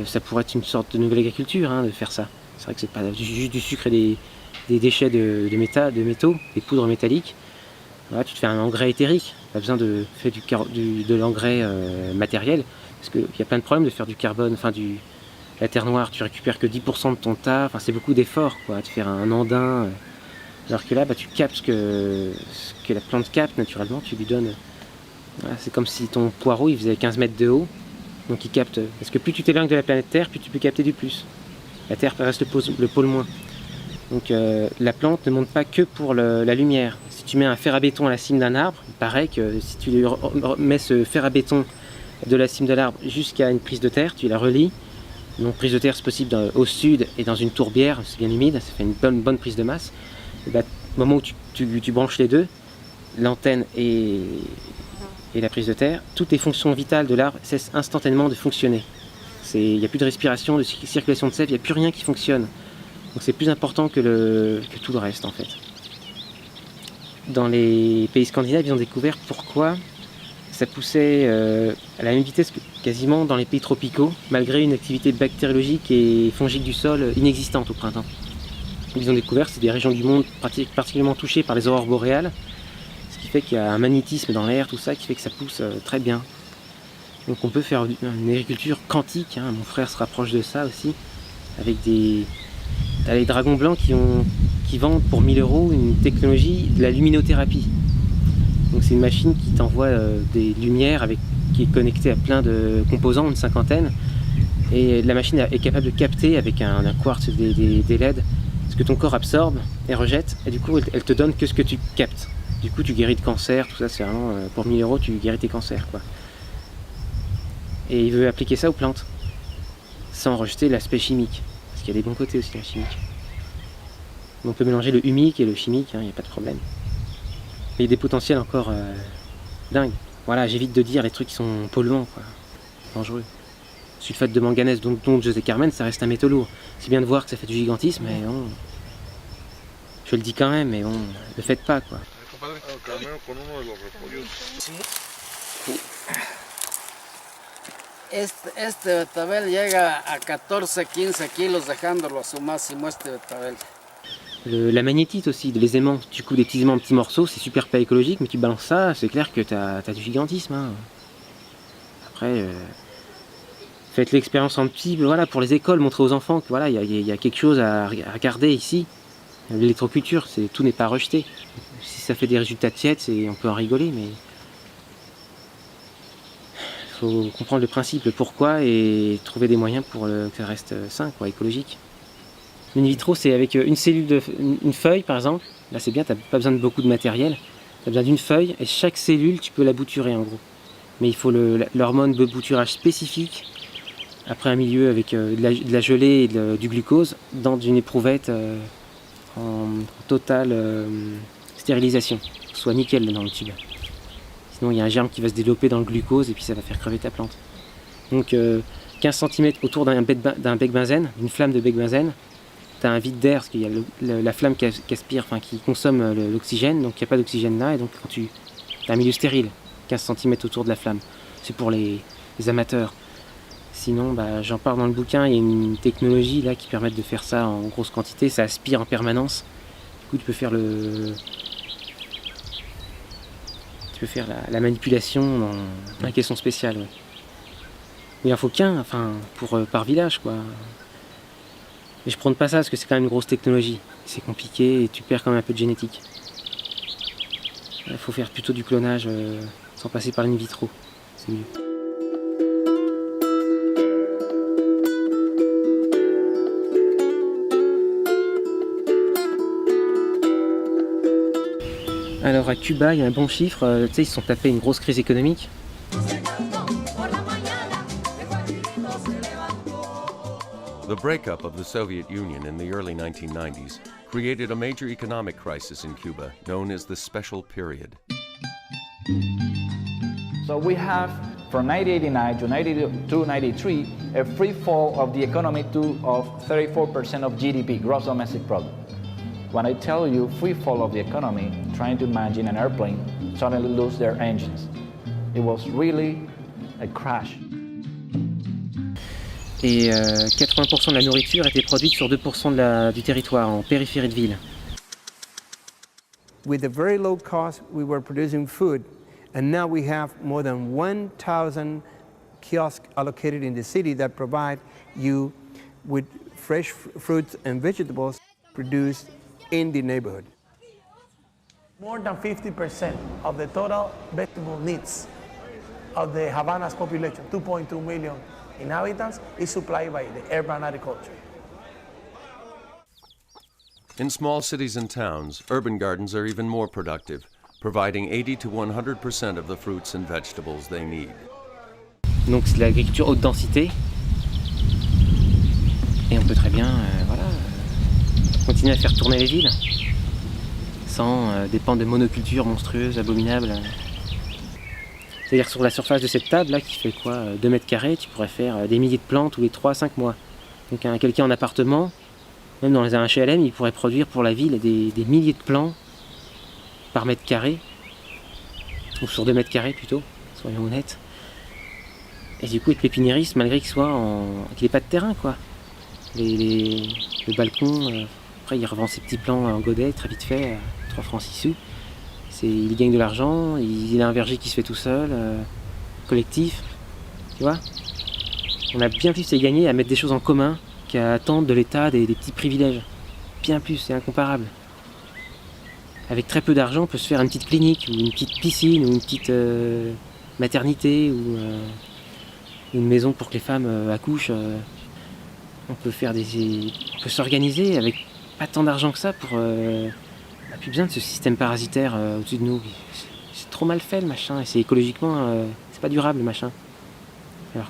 ça pourrait être une sorte de nouvelle agriculture de faire ça. C'est vrai que c'est pas juste du sucre et des déchets de métaux, des poudres métalliques. Voilà, tu te fais un engrais éthérique. Tu as besoin de faire de l'engrais matériel. Parce qu'il y a plein de problèmes de faire du carbone, la terre noire, tu récupères que 10% de ton tas, enfin c'est beaucoup d'efforts quoi, de faire un andin, alors que là tu captes ce que la plante capte naturellement, tu lui donnes, voilà, c'est comme si ton poireau il faisait 15 mètres de haut, donc il capte, parce que plus tu t'éloignes de la planète Terre, plus tu peux capter du plus, la Terre reste le pôle moins, donc la plante ne monte pas que pour la lumière. Si tu mets un fer à béton à la cime d'un arbre, il paraît que si tu mets ce fer à béton de la cime de l'arbre jusqu'à une prise de terre, tu la relis. Donc prise de terre c'est possible au sud et dans une tourbière, c'est bien humide, ça fait une bonne prise de masse. Et au moment où tu branches les deux, l'antenne et la prise de terre, toutes les fonctions vitales de l'arbre cessent instantanément de fonctionner. Il n'y a plus de respiration, de circulation de sève, il n'y a plus rien qui fonctionne. Donc c'est plus important que tout le reste en fait. Dans les pays scandinaves, ils ont découvert pourquoi ça poussait à la même vitesse que quasiment dans les pays tropicaux, malgré une activité bactériologique et fongique du sol inexistante au printemps. Ils ont découvert que c'est des régions du monde particulièrement touchées par les aurores boréales, ce qui fait qu'il y a un magnétisme dans l'air, tout ça, qui fait que ça pousse très bien. Donc on peut faire une agriculture quantique, mon frère se rapproche de ça aussi, avec t'as les dragons blancs qui vendent pour 1000 € une technologie de la luminothérapie. Donc c'est une machine qui t'envoie des lumières qui est connectée à plein de composants, une cinquantaine, et la machine est capable de capter avec un quartz, des LED, ce que ton corps absorbe et rejette, et du coup elle te donne que ce que tu captes. Du coup tu guéris de cancer, tout ça c'est vraiment, pour 1000 € tu guéris tes cancers quoi. Et il veut appliquer ça aux plantes, sans rejeter l'aspect chimique, parce qu'il y a des bons côtés aussi la chimique. On peut mélanger le humique et le chimique, il n'y a pas de problème. Il y a des potentiels encore dingues. Voilà, j'évite de dire les trucs qui sont polluants, quoi, dangereux. Sulfate de manganèse, dont José Carmen, ça reste un métaux lourd. C'est bien de voir que ça fait du gigantisme, mais bon... Je le dis quand même, mais bon, ne faites pas, quoi. Este betabel llega a 14-15 kilos dejándolo a su máximo este betabel. La magnétite aussi, les aimants. Tu coupes des petits aimants en petits morceaux, c'est super pas écologique, mais tu balances ça, c'est clair que t'as du gigantisme. Hein. Après, faites l'expérience en petit, voilà, pour les écoles, montrer aux enfants que voilà, il y a quelque chose à regarder ici. L'électroculture, tout n'est pas rejeté. Si ça fait des résultats tièdes, on peut en rigoler, mais il faut comprendre le principe, le pourquoi, et trouver des moyens pour que ça reste sain, quoi, écologique. In vitro, c'est avec une cellule, une feuille par exemple. Là, c'est bien, tu n'as pas besoin de beaucoup de matériel. Tu as besoin d'une feuille, et chaque cellule, tu peux la bouturer en gros. Mais il faut l'hormone de bouturage spécifique. Après un milieu avec de la gelée et du glucose dans une éprouvette en totale stérilisation, soit nickel dans le tube. Sinon il y a un germe qui va se développer dans le glucose et puis ça va faire crever ta plante. Donc 15 cm autour d'un bec benzène, d'une flamme de bec benzène, tu as un vide d'air parce qu'il y a la flamme qui aspire, enfin qui consomme l'oxygène, donc il n'y a pas d'oxygène là, et donc quand tu as un milieu stérile, 15 cm autour de la flamme. C'est pour les amateurs. Sinon, j'en parle dans le bouquin, il y a une technologie là qui permet de faire ça en grosse quantité, ça aspire en permanence. Du coup, tu peux faire la manipulation dans un caisson spécial. Ouais. Mais il en faut qu'un, par village, quoi. Mais je prône pas ça parce que c'est quand même une grosse technologie. C'est compliqué et tu perds quand même un peu de génétique. Il faut faire plutôt du clonage sans passer par l'in vitro. C'est mieux. Alors à Cuba, il y a un bon chiffre, ils se sont tapés une grosse crise économique. The breakup of the Soviet Union in the early 1990s created a major economic crisis in Cuba known as the Special Period. So we have from 1989 to 1992-93 a free fall of the economy of 34% of GDP, gross domestic product. When I tell you free fall of the economy, trying to imagine an airplane suddenly lose their engines. It was really a crash. Et 80% de la nourriture était produite sur 2% du territoire, en périphérie de ville. With a very low cost, we were producing food, and now we have more than 1,000 kiosks allocated in the city that provide you with fresh fruits and vegetables produced in the neighborhood. More than 50% of the total vegetable needs of the Havana's population, 2.2 million inhabitants, is supplied by the urban agriculture. In small cities and towns, urban gardens are even more productive, providing 80 to 100% of the fruits and vegetables they need. Donc c'est de l'agriculture haute densité. Et on peut très bien continuer à faire tourner les villes sans dépendre de monocultures monstrueuses, abominables. C'est-à-dire que sur la surface de cette table là qui fait quoi, 2 mètres carrés, tu pourrais faire des milliers de plantes tous les 3-5 mois. Donc quelqu'un en appartement, même dans un HLM, il pourrait produire pour la ville des milliers de plants par mètre carré, ou sur 2 mètres carrés plutôt, soyons honnêtes. Et du coup être pépiniériste malgré qu'il n'ait pas de terrain quoi. Le balcon, après il revend ses petits plants en godet très vite fait, 3 francs 6 sous. Il gagne de l'argent, il a un verger qui se fait tout seul, collectif, tu vois. On a bien plus à gagner à mettre des choses en commun qu'à attendre de l'État des petits privilèges. Bien plus, c'est incomparable. Avec très peu d'argent, on peut se faire une petite clinique, ou une petite piscine, ou une petite maternité, ou une maison pour que les femmes accouchent. On peut s'organiser avec pas tant d'argent que ça pour... on n'a plus besoin de ce système parasitaire au-dessus de nous. C'est trop mal fait le machin, et c'est écologiquement, c'est pas durable le machin. Alors,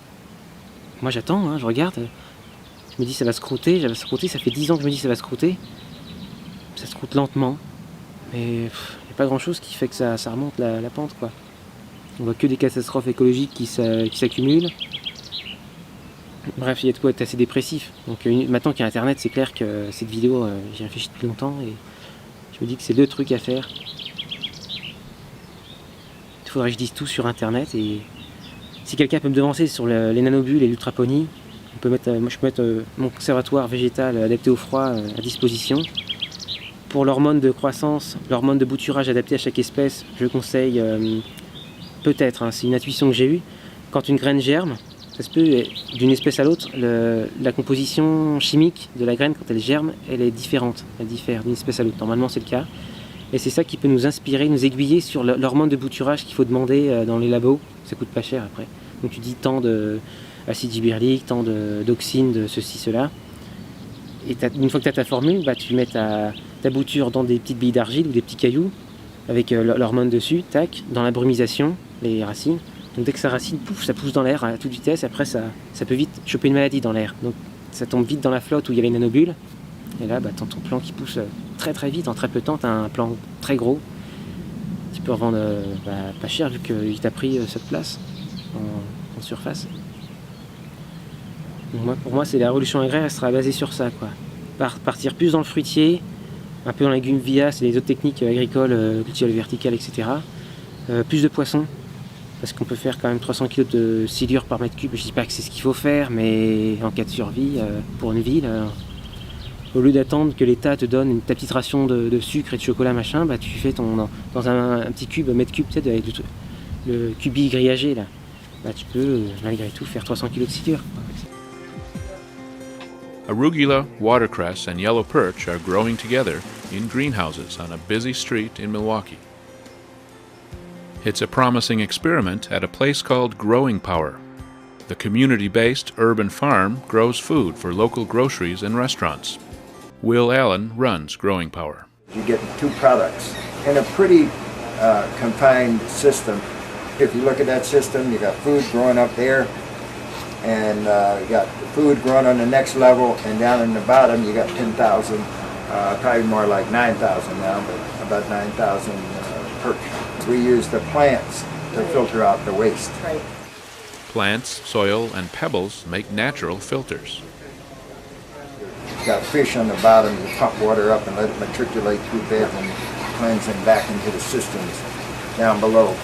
moi j'attends, je regarde, je me dis ça va se croûter, ça fait 10 ans que je me dis ça va se croûter. Ça se croûte lentement, mais il n'y a pas grand chose qui fait que ça remonte la pente quoi. On voit que des catastrophes écologiques qui s'accumulent. Bref, il y a de quoi être assez dépressif. Donc maintenant qu'il y a internet, c'est clair que cette vidéo, j'y réfléchis depuis longtemps et je me dis que c'est 2 trucs à faire. Il faudrait que je dise tout sur internet et Si quelqu'un peut me devancer sur les nanobulles et l'ultraponie, moi je peux mettre mon conservatoire végétal adapté au froid à disposition. Pour l'hormone de croissance, l'hormone de bouturage adaptée à chaque espèce, je conseille peut-être, hein, c'est une intuition que j'ai eue, quand une graine germe, ça se peut d'une espèce à l'autre, la composition chimique de la graine quand elle germe, elle est différente, elle diffère d'une espèce à l'autre. Normalement c'est le cas. Et c'est ça qui peut nous inspirer, nous aiguiller sur l'hormone de bouturage qu'il faut demander dans les labos. Ça coûte pas cher après. Donc tu dis tant d'acide gibberellique, tant d'oxine, de ceci, cela. Et une fois que tu as ta formule, tu mets ta bouture dans des petites billes d'argile ou des petits cailloux avec l'hormone dessus, tac, dans la brumisation, les racines. Donc dès que ça racine, pouf, ça pousse dans l'air à toute vitesse. Après, ça peut vite choper une maladie dans l'air. Donc ça tombe vite dans la flotte où il y a les nanobulles. Et là, tu as ton plant qui pousse très très vite, en très peu de temps, tu as un plant très gros. Tu peux revendre pas cher vu qu'il t'a pris cette place en surface. Donc pour moi, c'est la révolution agraire, elle sera basée sur ça, quoi. Partir plus dans le fruitier, un peu dans la légume via, c'est les autres techniques agricoles, culture verticale, etc. Plus de poissons, parce qu'on peut faire quand même 300 kg de silure par mètre cube. Je dis pas que c'est ce qu'il faut faire, mais en cas de survie, pour une ville, au lieu d'attendre que l'État te donne ta petite ration de sucre et de chocolat, machin, tu fais dans un petit cube, mètre cube, peut-être avec le cubi grillagé, là. Tu peux, malgré tout, faire 300 kg de silure. Arugula, watercress, and yellow perch are growing together in greenhouses on a busy street in Milwaukee. It's a promising experiment at a place called Growing Power. The community-based urban farm grows food for local groceries and restaurants. Will Allen runs Growing Power. You get two products in a pretty confined system. If you look at that system, you got food growing up there, and you got food growing on the next level, and down in the bottom you got 10,000, probably more like 9,000 now, but about 9,000 perch. We use the plants to filter out the waste. Right. Plants, soil, and pebbles make natural filters. You got fish on the bottom, you pump water up and let it matriculate through beds and cleanse them back into the systems down below.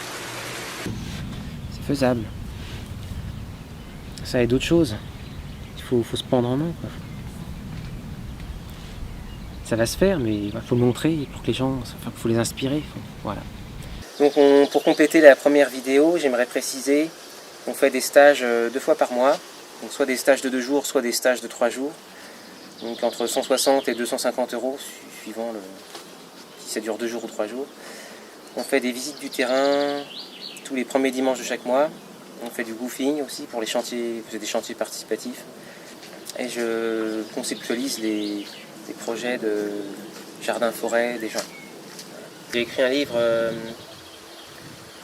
C'est faisable. Ça et d'autres choses. Il faut se prendre en main, quoi. Ça va se faire, mais il faut le montrer pour que les gens, faut les inspirer. Voilà. Donc pour compléter la première vidéo, j'aimerais préciser qu'on fait des stages 2 fois par mois. Donc soit des stages de 2 jours, soit des stages de 3 jours. Donc entre 160 et 250 €, suivant si ça dure 2 jours ou 3 jours. On fait des visites du terrain tous les premiers dimanches de chaque mois. On fait du goofing aussi pour les chantiers, c'est des chantiers participatifs. Et je conceptualise les projets de jardin-forêt des gens. J'ai écrit un livre,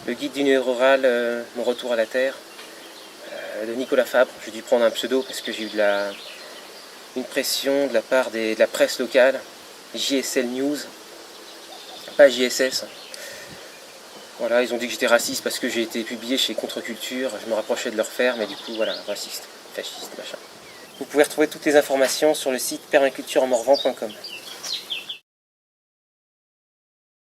le guide du milieu rural, mon retour à la terre, de Nicolas Fabre. J'ai dû prendre un pseudo parce que j'ai eu une pression de la part de la presse locale, JSL News, pas JSS. Voilà, ils ont dit que j'étais raciste parce que j'ai été publié chez Contre-Culture, je me rapprochais de leur faire, mais du coup, voilà, raciste, fasciste, machin. Vous pouvez retrouver toutes les informations sur le site permaculturemorvan.com.